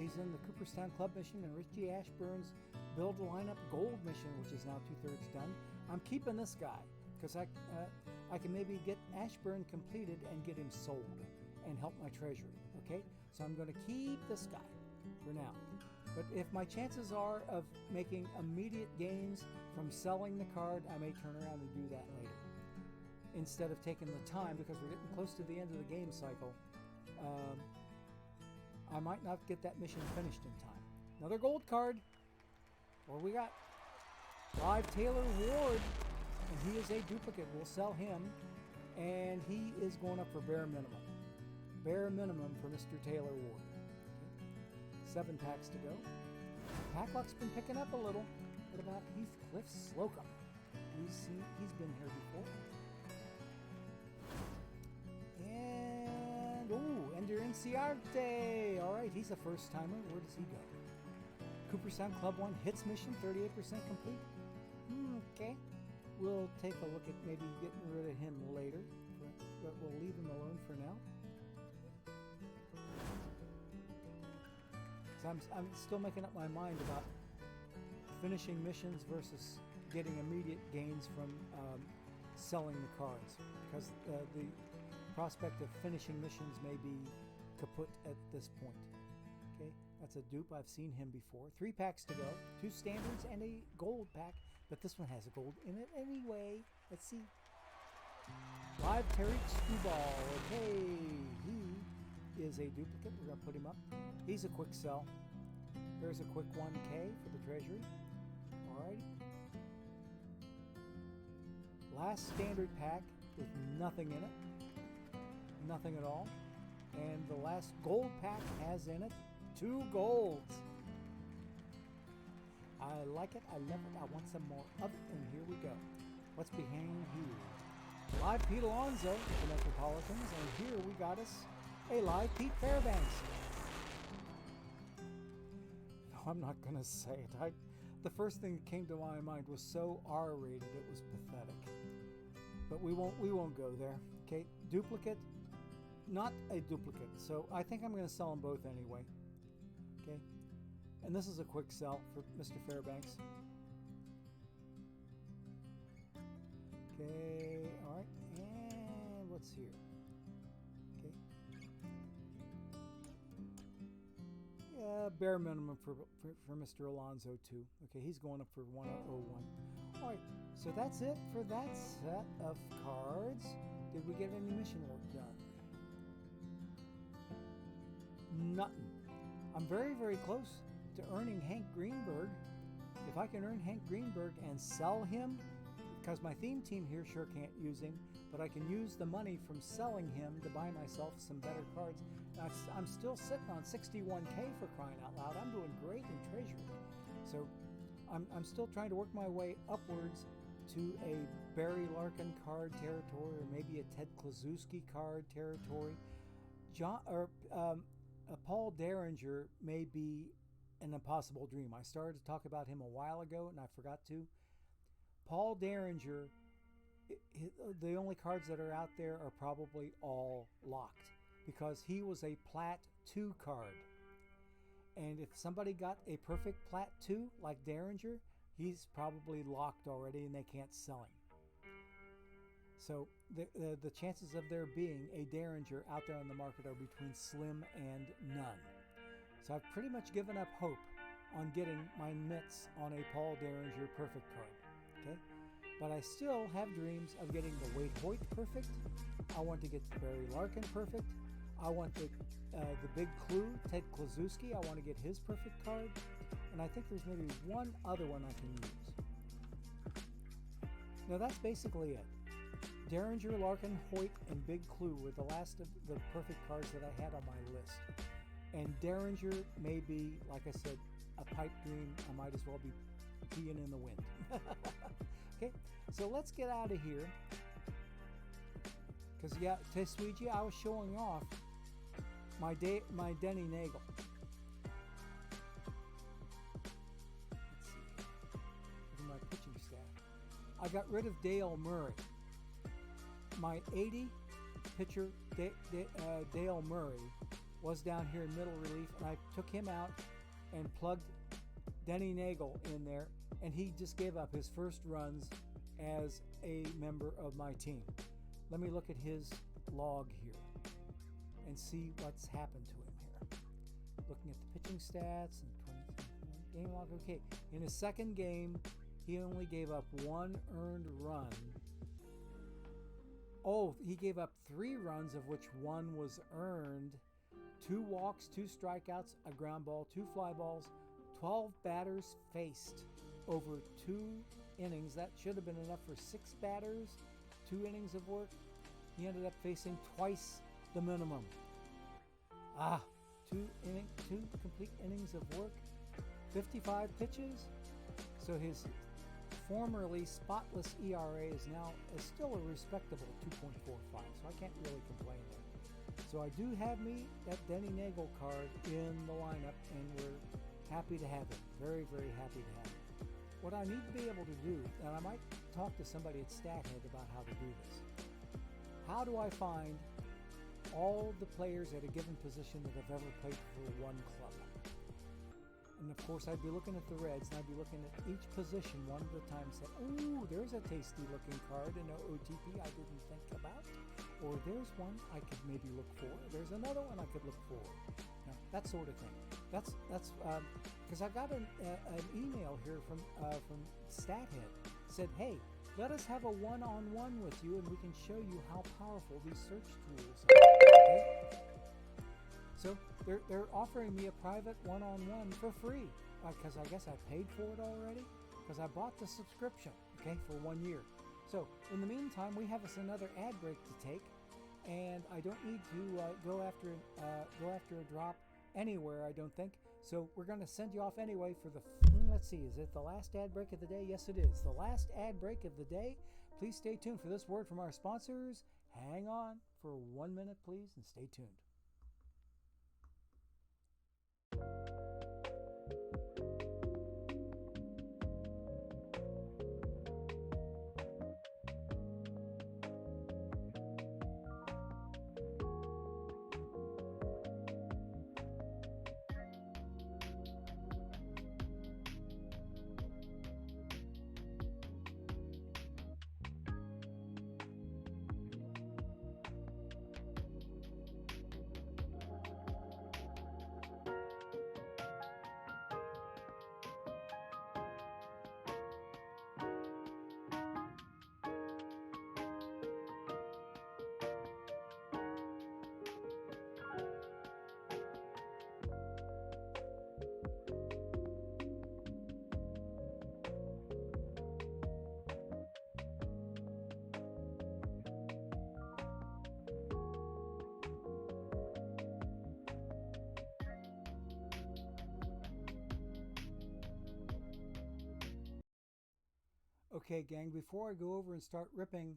he's in the Cooperstown Club mission and Richie Ashburn's Build Lineup Gold mission, which is now 2/3 done. I'm keeping this guy because I can maybe get Ashburn completed and get him sold and help my treasury. Okay, so I'm going to keep this guy for now. But if my chances are of making immediate gains from selling the card, I may turn around and do that later. Instead of taking the time, because we're getting close to the end of the game cycle, I might not get that mission finished in time. Another gold card. What we got? Live Taylor Ward. And he is a duplicate. We'll sell him. And he is going up for bare minimum. Bare minimum for Mr. Taylor Ward. 7 packs to go. Pack luck's been picking up a little. What about Heathcliff Slocum? He's been here before. And Ender Inciarte. All right, he's a first timer. Where does he go? Cooperstown Club 1 hits mission, 38% complete. Okay, we'll take a look at maybe getting rid of him later, but we'll leave him alone for now. So I'm still making up my mind about finishing missions versus getting immediate gains from selling the cards, because the prospect of finishing missions may be kaput at this point. Okay, that's a dupe. I've seen him before. 3 packs to go, 2 standards and a gold pack, but this one has a gold in it anyway. Let's see. Live Terry Screwball. Okay, he is a duplicate. We're going to put him up. He's a quick sell. There's a quick 1K for the treasury. Alrighty. Last standard pack with nothing in it. Nothing at all. And the last gold pack has in it 2 golds. I like it. I love it. I want some more of it. And here we go. What's behind here? Live Pete Alonso with the Metropolitans. And here we got us a live Pete Fairbanks. No, I'm not going to say it. The first thing that came to my mind was so R-rated it was pathetic. But we won't go there. Okay, duplicate, not a duplicate. So I think I'm going to sell them both anyway. Okay, and this is a quick sell for Mr. Fairbanks. Okay, all right, and what's here? Okay. bare minimum for Mr. Alonso too. Okay, he's going up for 101. All right, so that's it for that set of cards. Did we get any mission work done? Nothing. I'm very, very close to earning Hank Greenberg. If I can earn Hank Greenberg and sell him, because my theme team here sure can't use him, but I can use the money from selling him to buy myself some better cards. I'm still sitting on 61K for crying out loud. I'm doing great in Treasury. So I'm still trying to work my way upwards to a Barry Larkin card territory, or maybe a Ted Kluszewski card territory. Paul Derringer may be an impossible dream. I started to talk about him a while ago and I forgot to. Paul Derringer, the only cards that are out there are probably all locked because he was a Plat 2 card. And if somebody got a perfect Plat 2 like Derringer, he's probably locked already and they can't sell him. So the chances of there being a Derringer out there on the market are between slim and none. So I've pretty much given up hope on getting my mitts on a Paul Derringer perfect card. Okay, but I still have dreams of getting the Wade Hoyt perfect. I want to get the Barry Larkin perfect. I want the big clue, Ted Kluszewski. I want to get his perfect card. And I think there's maybe one other one I can use. Now that's basically it. Derringer, Larkin, Hoyt, and Big Clue were the last of the perfect cards that I had on my list. And Derringer may be, like I said, a pipe dream. I might as well be peeing in the wind. Okay, so let's get out of here. Because, yeah, Tesweegie, I was showing off my Denny Nagel. Let's see. Look at my pitching staff. I got rid of Dale Murray. My 80 pitcher, Dale Murray, was down here in middle relief, and I took him out and plugged Denny Nagel in there, and he just gave up his first runs as a member of my team. Let me look at his log here and see what's happened to him here. Looking at the pitching stats and game log. Okay, in his second game, he only gave up one earned run. Oh, he gave up 3 runs, of which 1 was earned. 2 walks, 2 strikeouts, a ground ball, 2 fly balls, 12 batters faced over 2 innings. That should have been enough for 6 batters, 2 innings of work. He ended up facing twice the minimum. 2 complete innings of work, 55 pitches. So his formerly spotless ERA is still a respectable 2.45. So I can't really complain there. So I do have me that Denny Nagel card in the lineup, and we're happy to have it. Very, very happy to have it. What I need to be able to do, and I might talk to somebody at StatHead about how to do this. How do I find all the players at a given position that have ever played for one club? And of course, I'd be looking at the Reds, and I'd be looking at each position one at a time and say, oh, there's a tasty looking card in an OTP I didn't think about. Or there's one I could maybe look for. There's another one I could look for. You know, that sort of thing. That's because I got an email here from StatHead. Said, hey, let us have a one-on-one with you, and we can show you how powerful these search tools are. Okay? So they're offering me a private one-on-one for free, because I guess I paid for it already, because I bought the subscription, okay, for 1 year. So in the meantime, we have us another ad break to take, and I don't need to go after a drop anywhere, I don't think. So we're going to send you off anyway for the, let's see, is it the last ad break of the day? Yes, it is. The last ad break of the day. Please stay tuned for this word from our sponsors. Hang on for 1 minute, please, and stay tuned. Okay, gang, before I go over and start ripping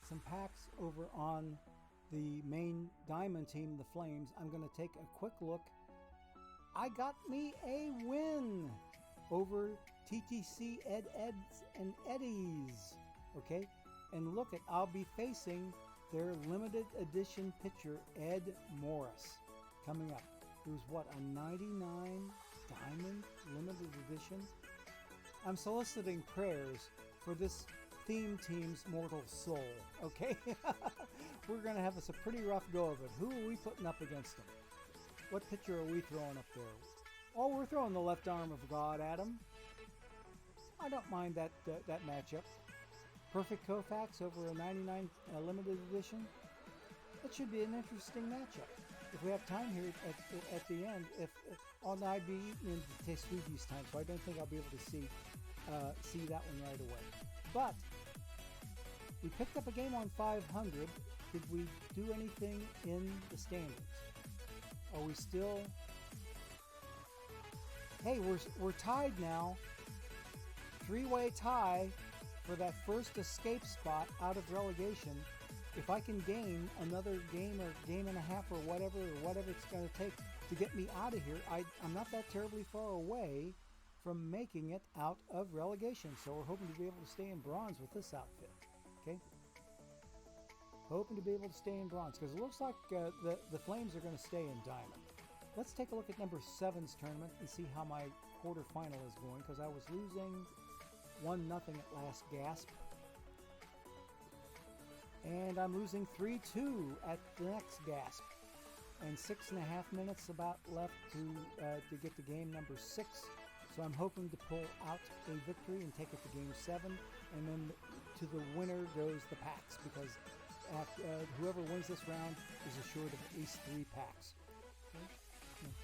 some packs over on the main diamond team, the Flames, I'm going to take a quick look. I got me a win over TTC Eds and Eddies. Okay, and look, I'll be facing their limited edition pitcher, Ed Morris, coming up. It was what, a 99 diamond limited edition? I'm soliciting prayers for this theme team's mortal soul, okay? We're going to have us a pretty rough go of it. Who are we putting up against them? What pitcher are we throwing up there? Oh, we're throwing the left arm of God at him. I don't mind that matchup. Perfect Koufax over a 99 limited edition. That should be an interesting matchup. If we have time here at the end, I'd be eating into Tessuigi's time, so I don't think I'll be able to see that one right away. But we picked up a game on 500. Did we do anything in the standings? Are we still? Hey, we're tied now. Three-way tie for that first escape spot out of relegation. If I can gain another game or game and a half or whatever it's going to take to get me out of here, I'm not that terribly far away from making it out of relegation. So we're hoping to be able to stay in bronze with this outfit. Okay? Hoping to be able to stay in bronze because it looks like the Flames are going to stay in diamond. Let's take a look at number 7's tournament and see how my quarterfinal is going because I was losing 1-0 at last gasp. And I'm losing 3-2 at the next gasp. And 6.5 minutes about left to get to game number 6. So I'm hoping to pull out a victory and take it to game 7. And then to the winner goes the packs because whoever wins this round is assured of at least 3 packs. Okay.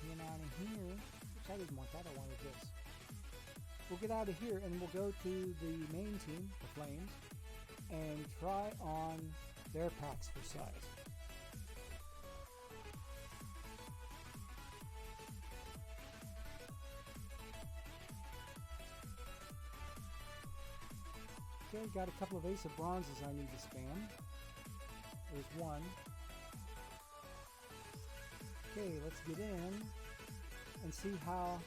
Get out of here. Which I didn't want that. I wanted this. We'll get out of here and we'll go to the main team, the Flames, and try on their packs for size. Okay, got a couple of ace of bronzes I need to spam. There's one. Okay, let's get in and see how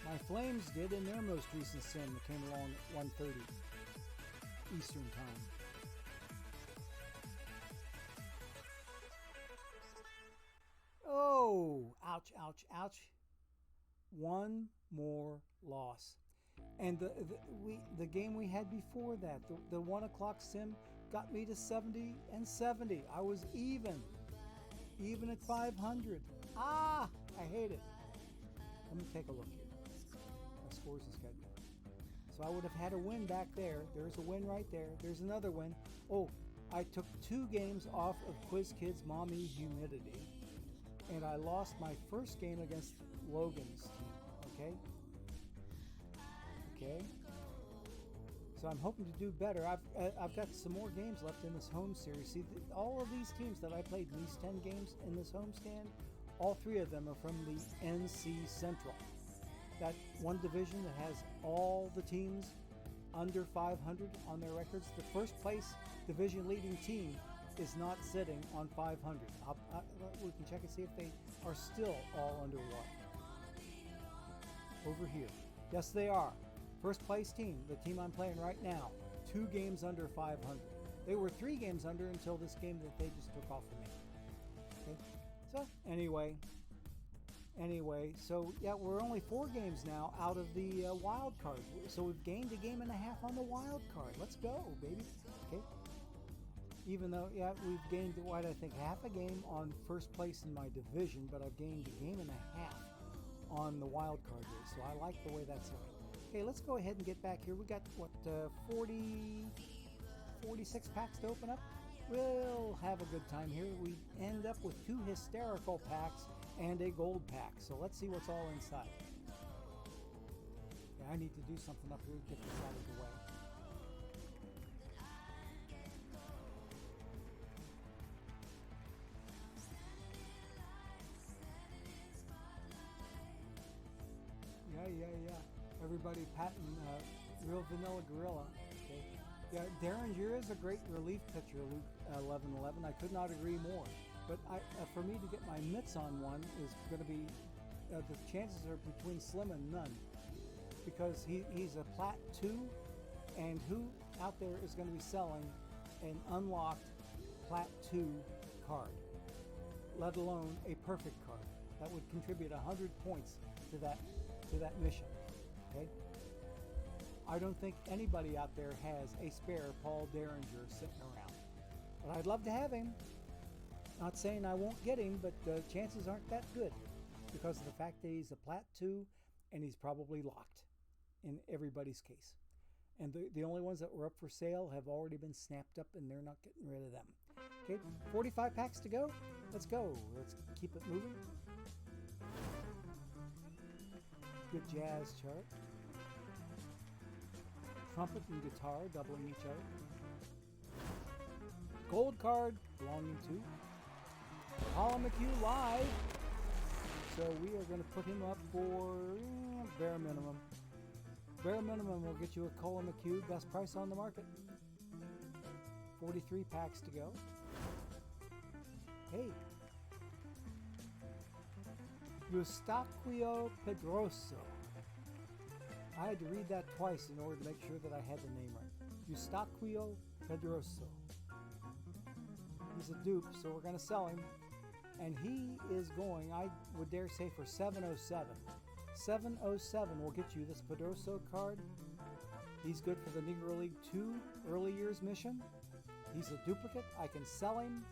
my Flames did in their most recent sim that came along at 1:30 Eastern Time. Oh, ouch, ouch, ouch. One more loss. And the game we had before that, the 1 o'clock sim, got me to 70 and 70. I was even at 500. Ah, I hate it. Let me take a look here. My scores is good. So I would have had a win back there. There's a win right there. There's another win. Oh, I took 2 games off of Quiz Kids Mommy Humidity. And I lost my first game against Logan's team. Okay? Okay. So I'm hoping to do better. I've got some more games left in this home series. See, all of these teams that I played, these 10 games in this homestand, all 3 of them are from the NC Central. That one division that has all the teams under 500 on their records. The first place division leading team is not sitting on 500. We can check and see if they are still all under 1. Over here. Yes, they are. First place team, the team I'm playing right now, 2 games under 500. They were 3 games under until this game that they just took off of me. Okay. So anyway, so yeah, we're only 4 games now out of the wild card. So we've gained a game and a half on the wild card. Let's go, baby. Okay. Even though, yeah, we've gained, what, I think half a game on first place in my division, but I've gained a game and a half on the wild card race. So I like the way that's looking. Okay, let's go ahead and get back here. We got, what, 46 packs to open up? We'll have a good time here. We end up with 2 hysterical packs and a gold pack. So let's see what's all inside. Yeah, I need to do something up here to get this out of the way. Yeah. Everybody patting Real Vanilla Gorilla. Okay. Yeah, Derringer is a great relief pitcher, Luke 1111. I could not agree more. But for me to get my mitts on one is going to be, the chances are between slim and none. Because he's a Plat 2, and who out there is going to be selling an unlocked Plat 2 card, let alone a perfect card that would contribute 100 points to that mission. Okay, I don't think anybody out there has a spare Paul Derringer sitting around, but I'd love to have him. Not saying I won't get him, but the chances aren't that good because of the fact that he's a Plat 2 and he's probably locked in everybody's case. And the only ones that were up for sale have already been snapped up and they're not getting rid of them. Okay, 45 packs to go. Let's go. Let's keep it moving. Good jazz chart. Trumpet and guitar doubling each other. Gold card belonging to Colin McHugh live. So we are going to put him up for bare minimum. Bare minimum will get you a Colin McHugh, best price on the market. 43 packs to go. Hey. Eustachio Pedroso. I had to read that twice in order to make sure that I had the name right. Eustachio Pedroso. He's a dupe, so we're going to sell him. And he is going, I would dare say, for 707. 707 will get you this Pedroso card. He's good for the Negro League 2 early years mission. He's a duplicate. I can sell him.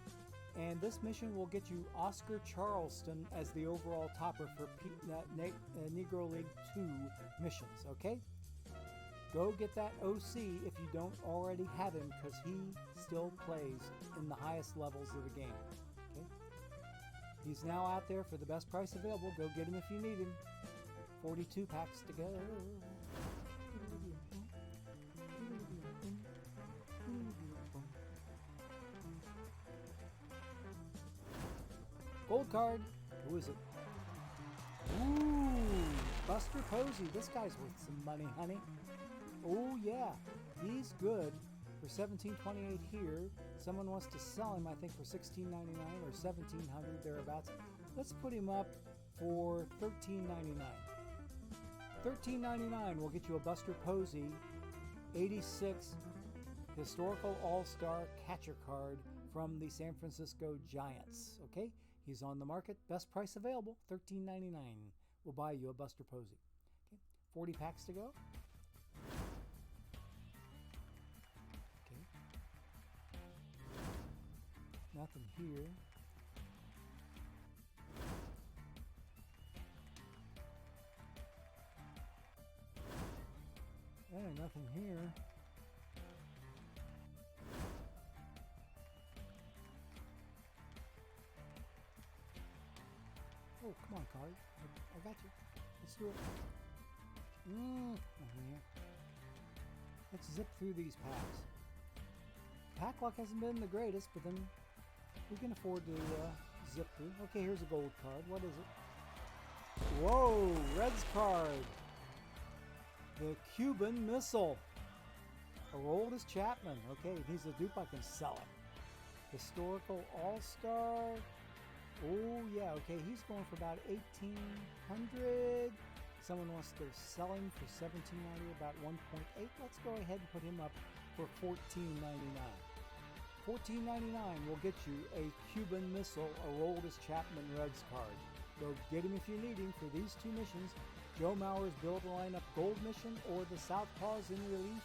And this mission will get you Oscar Charleston as the overall topper for Negro League 2 missions, okay? Go get that OC if you don't already have him, because he still plays in the highest levels of the game, okay? He's now out there for the best price available. Go get him if you need him. 42 packs to go. Gold card. Who is it? Ooh, Buster Posey. This guy's worth some money, honey. Oh yeah, he's good for $17.28 here. Someone wants to sell him, I think, for $16.99 or $17.00 thereabouts. Let's put him up for $13.99. $13.99 will get you a Buster Posey 86 Historical All-Star Catcher card from the San Francisco Giants. Okay, he's on the market. Best price available, $13.99. We'll buy you a Buster Posey. Okay, 40 packs to go. Okay, nothing here. Nothing here. Oh, come on, card. I got you. Let's do it. Nothing here. Let's zip through these packs. Pack luck hasn't been the greatest, but then we can afford to zip through. Okay, here's a gold card. What is it? Whoa, Reds card. The Cuban Missile. Aroldis Chapman. Okay, he's a dupe. I can sell him. Historical All-Star. Oh, yeah. Okay, he's going for about $1,800. Someone wants to sell him for $17.90, about $1.8. Let's go ahead and put him up for $14.99. $14.99 will get you a Cuban Missile Aroldis Chapman Reds card. Go get him if you need him for these two missions. Joe Mauer's Build a Lineup Gold Mission or the Southpaws in Relief.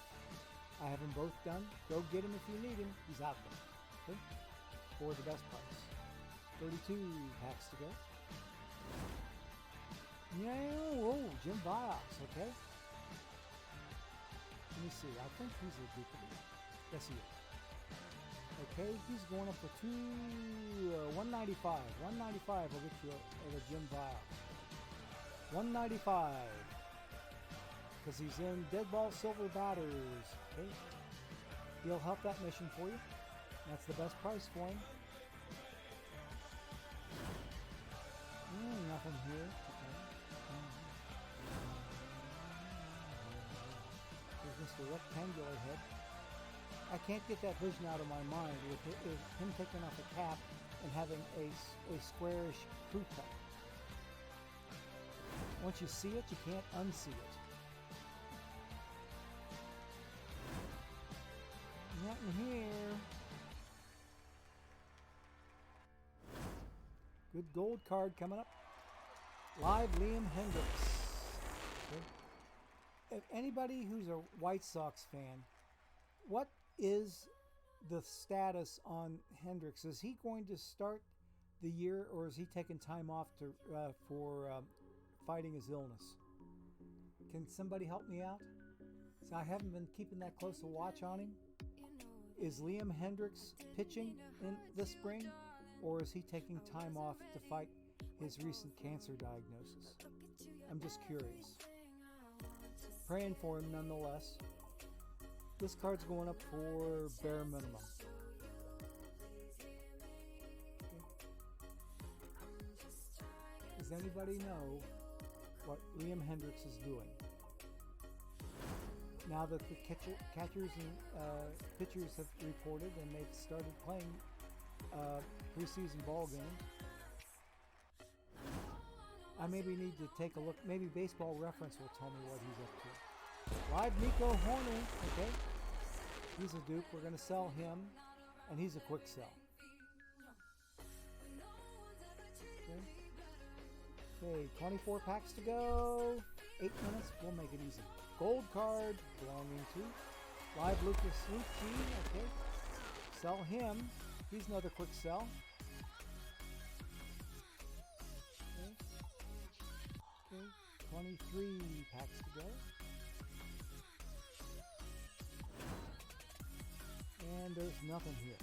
I have them both done. Go get him if you need him. He's out there. Okay? For the best price. 32 packs to go. Yeah, whoa, Jim Bios, okay? Let me see. I think he's a duplicate. Yes, he is. Okay, he's going up for $195. $195 will get you a Jim Bios. $195 because he's in Dead Ball Silver Batters. Okay, he'll help that mission for you. That's the best price for him. Nothing here. Okay. There's Mr. Rectangular Head. I can't get that vision out of my mind with him taking off a cap and having a squarish crew cut. Once you see it, you can't unsee it. Nothing here. Good gold card coming up. Live Liam Hendricks. Okay. If anybody who's a White Sox fan, what is the status on Hendricks? Is he going to start the year, or is he taking time off for fighting his illness? Can somebody help me out? So I haven't been keeping that close a watch on him. Is Liam Hendricks pitching in the spring, or is he taking time off to fight his recent cancer diagnosis? I'm just curious. Praying for him nonetheless. This card's going up for bare minimum. Does anybody know what Liam Hendricks is doing? Now that the catchers and pitchers have reported and they've started playing preseason ball games, I maybe need to take a look. Maybe Baseball Reference will tell me what he's up to. Live Nico Horner, okay. He's a dupe. We're going to sell him, and he's a quick sell. Okay, 24 packs to go. 8 minutes. We'll make it easy. Gold card belonging to Live Lucas Lucci. Okay, sell him. He's another quick sell. Okay, 23 packs to go. And there's nothing here.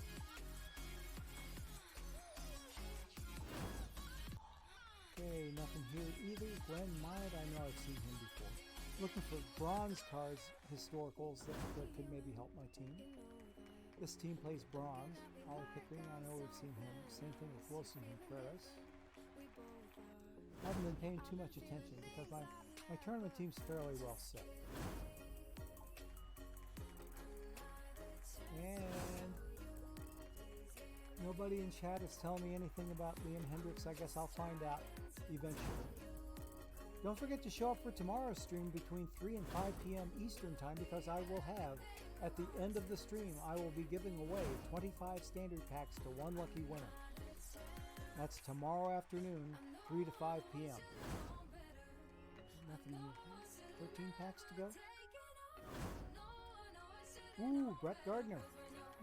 Okay, nothing here either. Glenn Myatt, I know I've seen him before. Looking for bronze cards, historicals that could maybe help my team. This team plays bronze. Ollie Pickering, I know we've seen him. Same thing with Wilson Contreras. I haven't been paying too much attention because my tournament team's fairly well set. And nobody in chat is telling me anything about Liam Hendricks. I guess I'll find out eventually. Don't forget to show up for tomorrow's stream between 3 and 5 p.m. Eastern Time, because I will have, at the end of the stream, I will be giving away 25 standard packs to one lucky winner. That's tomorrow afternoon, 3 to 5 p.m. Nothing new. 13 packs to go. Ooh, Brett Gardner.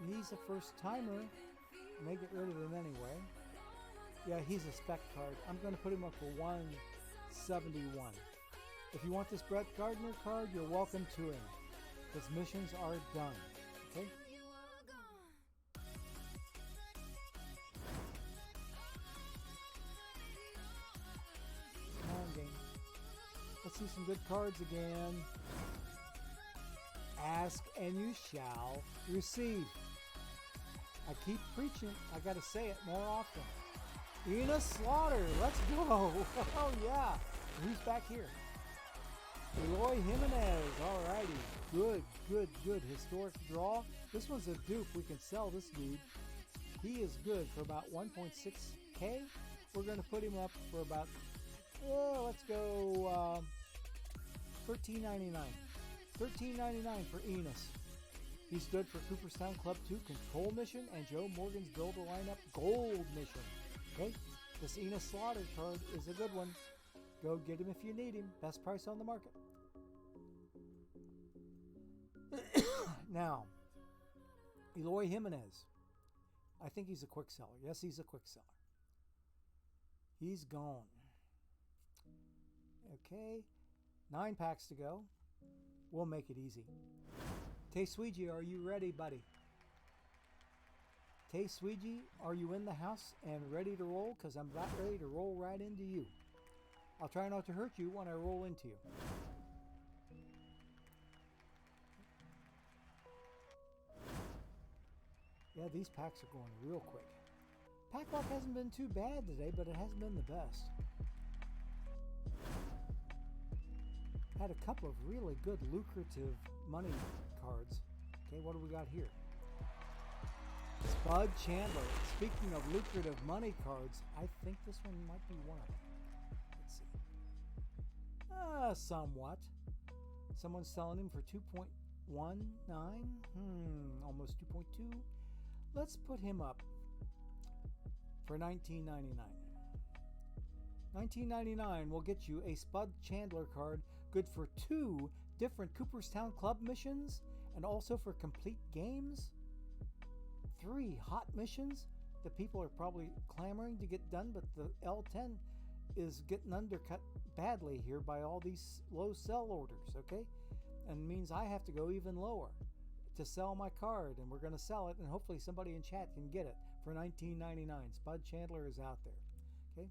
He's a first timer. May get rid of him anyway. Yeah, he's a spec card. I'm going to put him up for 171. If you want this Brett Gardner card, you're welcome to him. His missions are done. Okay? Come on, game. Let's see some good cards again. Ask and you shall receive. I keep preaching. I got to say it more often. Ina Slaughter, let's go. Oh yeah. Who's back here? Eloy Jimenez. Alrighty. Good, good, good. Historic draw. This one's a dupe. We can sell this dude. He is good for about 1.6K. We're going to put him up for about, let's go $13.99. $13.99 for Enos. He stood for Cooperstown Club 2 Control Mission and Joe Morgan's Build a Lineup Gold Mission. Okay, this Enos Slaughter card is a good one. Go get him if you need him. Best price on the market. Now, Eloy Jimenez. I think he's a quick seller. Yes, he's a quick seller. He's gone. Okay, 9 packs to go. We'll make it easy. Tay Sweegie, are you ready, buddy? Tay Sweegie, are you in the house and ready to roll? Because I'm about ready to roll right into you. I'll try not to hurt you when I roll into you. Yeah, these packs are going real quick. Pack luck hasn't been too bad today, but it hasn't been the best. Had a couple of really good lucrative money cards. Okay, what do we got here? Spud Chandler. Speaking of lucrative money cards, I think this one might be one of them. Let's see. Somewhat. Someone's selling him for 2.19. Almost 2.2. Let's put him up for $19.99. $19.99 will get you a Spud Chandler card, good for 2 different Cooperstown Club missions, and also for complete games. 3 hot missions that people are probably clamoring to get done, but the L10 is getting undercut badly here by all these low sell orders, okay? And means I have to go even lower to sell my card, and we're going to sell it, and hopefully somebody in chat can get it for $19.99. Spud Chandler is out there, okay?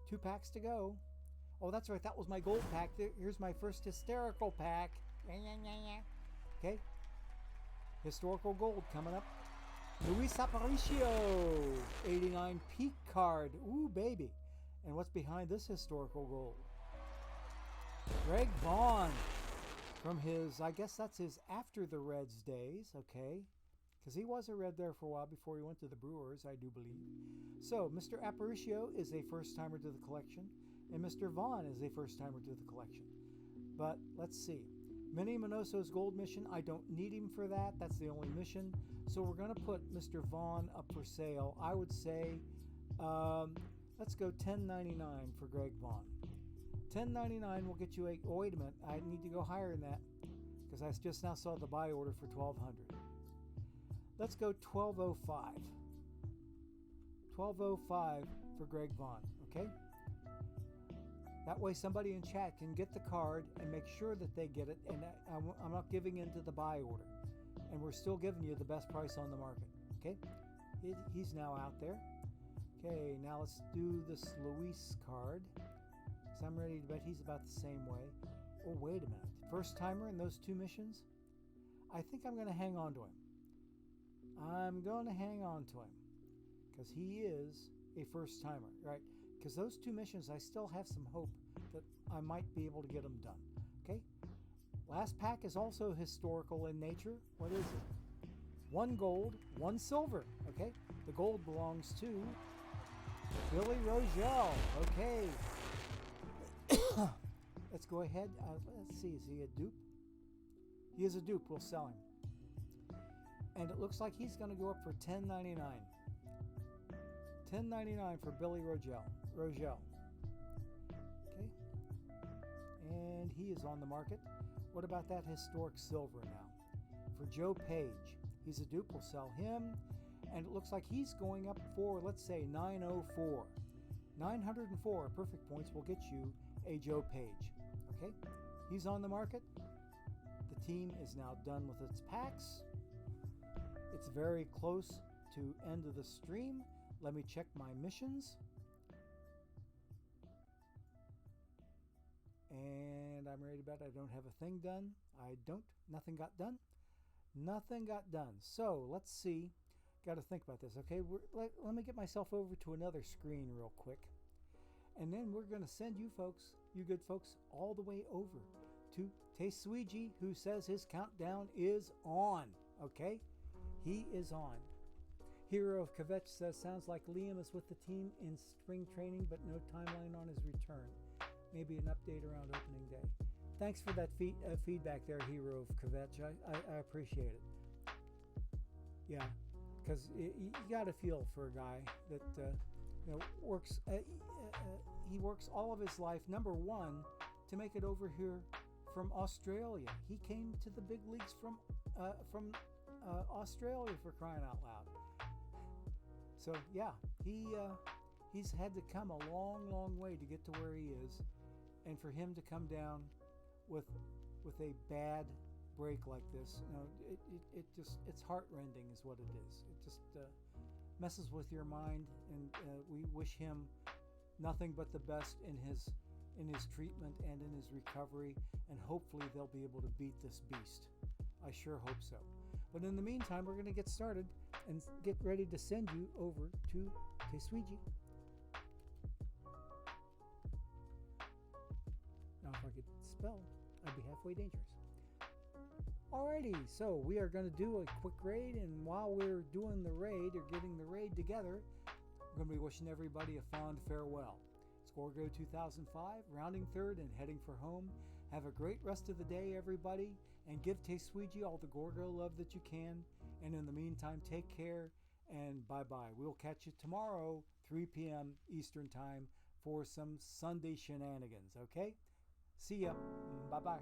2 packs to go. Oh, that's right, that was my gold pack. Here's my first hysterical pack. Okay, historical gold coming up. Luis Aparicio, 89 peak card. Ooh, baby. And what's behind this historical gold? Greg Vaughn from his, I guess that's his after the Reds days, okay? Because he was a Red there for a while before he went to the Brewers, I do believe. So, Mr. Aparicio is a first-timer to the collection, and Mr. Vaughn is a first-timer to the collection. But, let's see. Minnie Minoso's gold mission, I don't need him for that. That's the only mission. So we're going to put Mr. Vaughn up for sale. I would say, let's go $10.99 for Greg Vaughn. $10.99 will get you a, oh, wait a minute, I need to go higher than that because I just now saw the buy order for $1,200. Let's go $12.05. $12.05 for Greg Vaughn, okay? That way somebody in chat can get the card and make sure that they get it, and I'm not giving in to the buy order. And we're still giving you the best price on the market, okay? He's now out there. Okay, now let's do this Luis card. So I'm ready to bet he's about the same way. Oh, wait a minute. First timer in those 2 missions? I think I'm going to hang on to him. I'm going to hang on to him because he is a first timer, right? Because those 2 missions, I still have some hope that I might be able to get them done, okay? Last pack is also historical in nature. What is it? 1 gold, 1 silver, okay? The gold belongs to Billy Rogel, okay? Let's go ahead. Let's see, is he a dupe? He is a dupe. We'll sell him. And it looks like he's going to go up for $10.99. $10.99 for Billy Rogel. Okay. And he is on the market. What about that historic silver now? For Joe Page. He's a dupe. We'll sell him. And it looks like he's going up for, let's say, 904. 904 perfect points will get you a Joe Page. Okay? He's on the market. The team is now done with its packs. It's very close to end of the stream. Let me check my missions. And I'm ready to bet I don't have a thing done. I don't. Nothing got done. Nothing got done. So let's see. Got to think about this. Okay, let me get myself over to another screen real quick. And then we're going to send you folks, you good folks, all the way over to Tesuiji, who says his countdown is on. Okay? He is on. Hero of Kvetch says, sounds like Liam is with the team in spring training, but no timeline on his return. Maybe an update around opening day. Thanks for that feedback there, Hero of Kvetch. I appreciate it. Yeah, because you got to feel for a guy that works. He works all of his life, number one, to make it over here from Australia. He came to the big leagues from Australia, for crying out loud. So yeah, he's had to come a long way to get to where he is, and for him to come down with a bad break like this, it's heartrending, is what it is. It just messes with your mind, and we wish him nothing but the best in his treatment and in his recovery, and hopefully they'll be able to beat this beast. I sure hope so. But in the meantime, we're going to get started and get ready to send you over to Tesuiji. Now, if I could spell, I'd be halfway dangerous. Alrighty, so we are going to do a quick raid, and while we're doing the raid or getting the raid together, we're going to be wishing everybody a fond farewell. Scorgo 2005, rounding third and heading for home. Have a great rest of the day, everybody, and give Tesuiji all the Gorgo love that you can. And in the meantime, take care and bye-bye. We'll catch you tomorrow, 3 p.m. Eastern Time, for some Sunday shenanigans, okay? See ya. Bye-bye.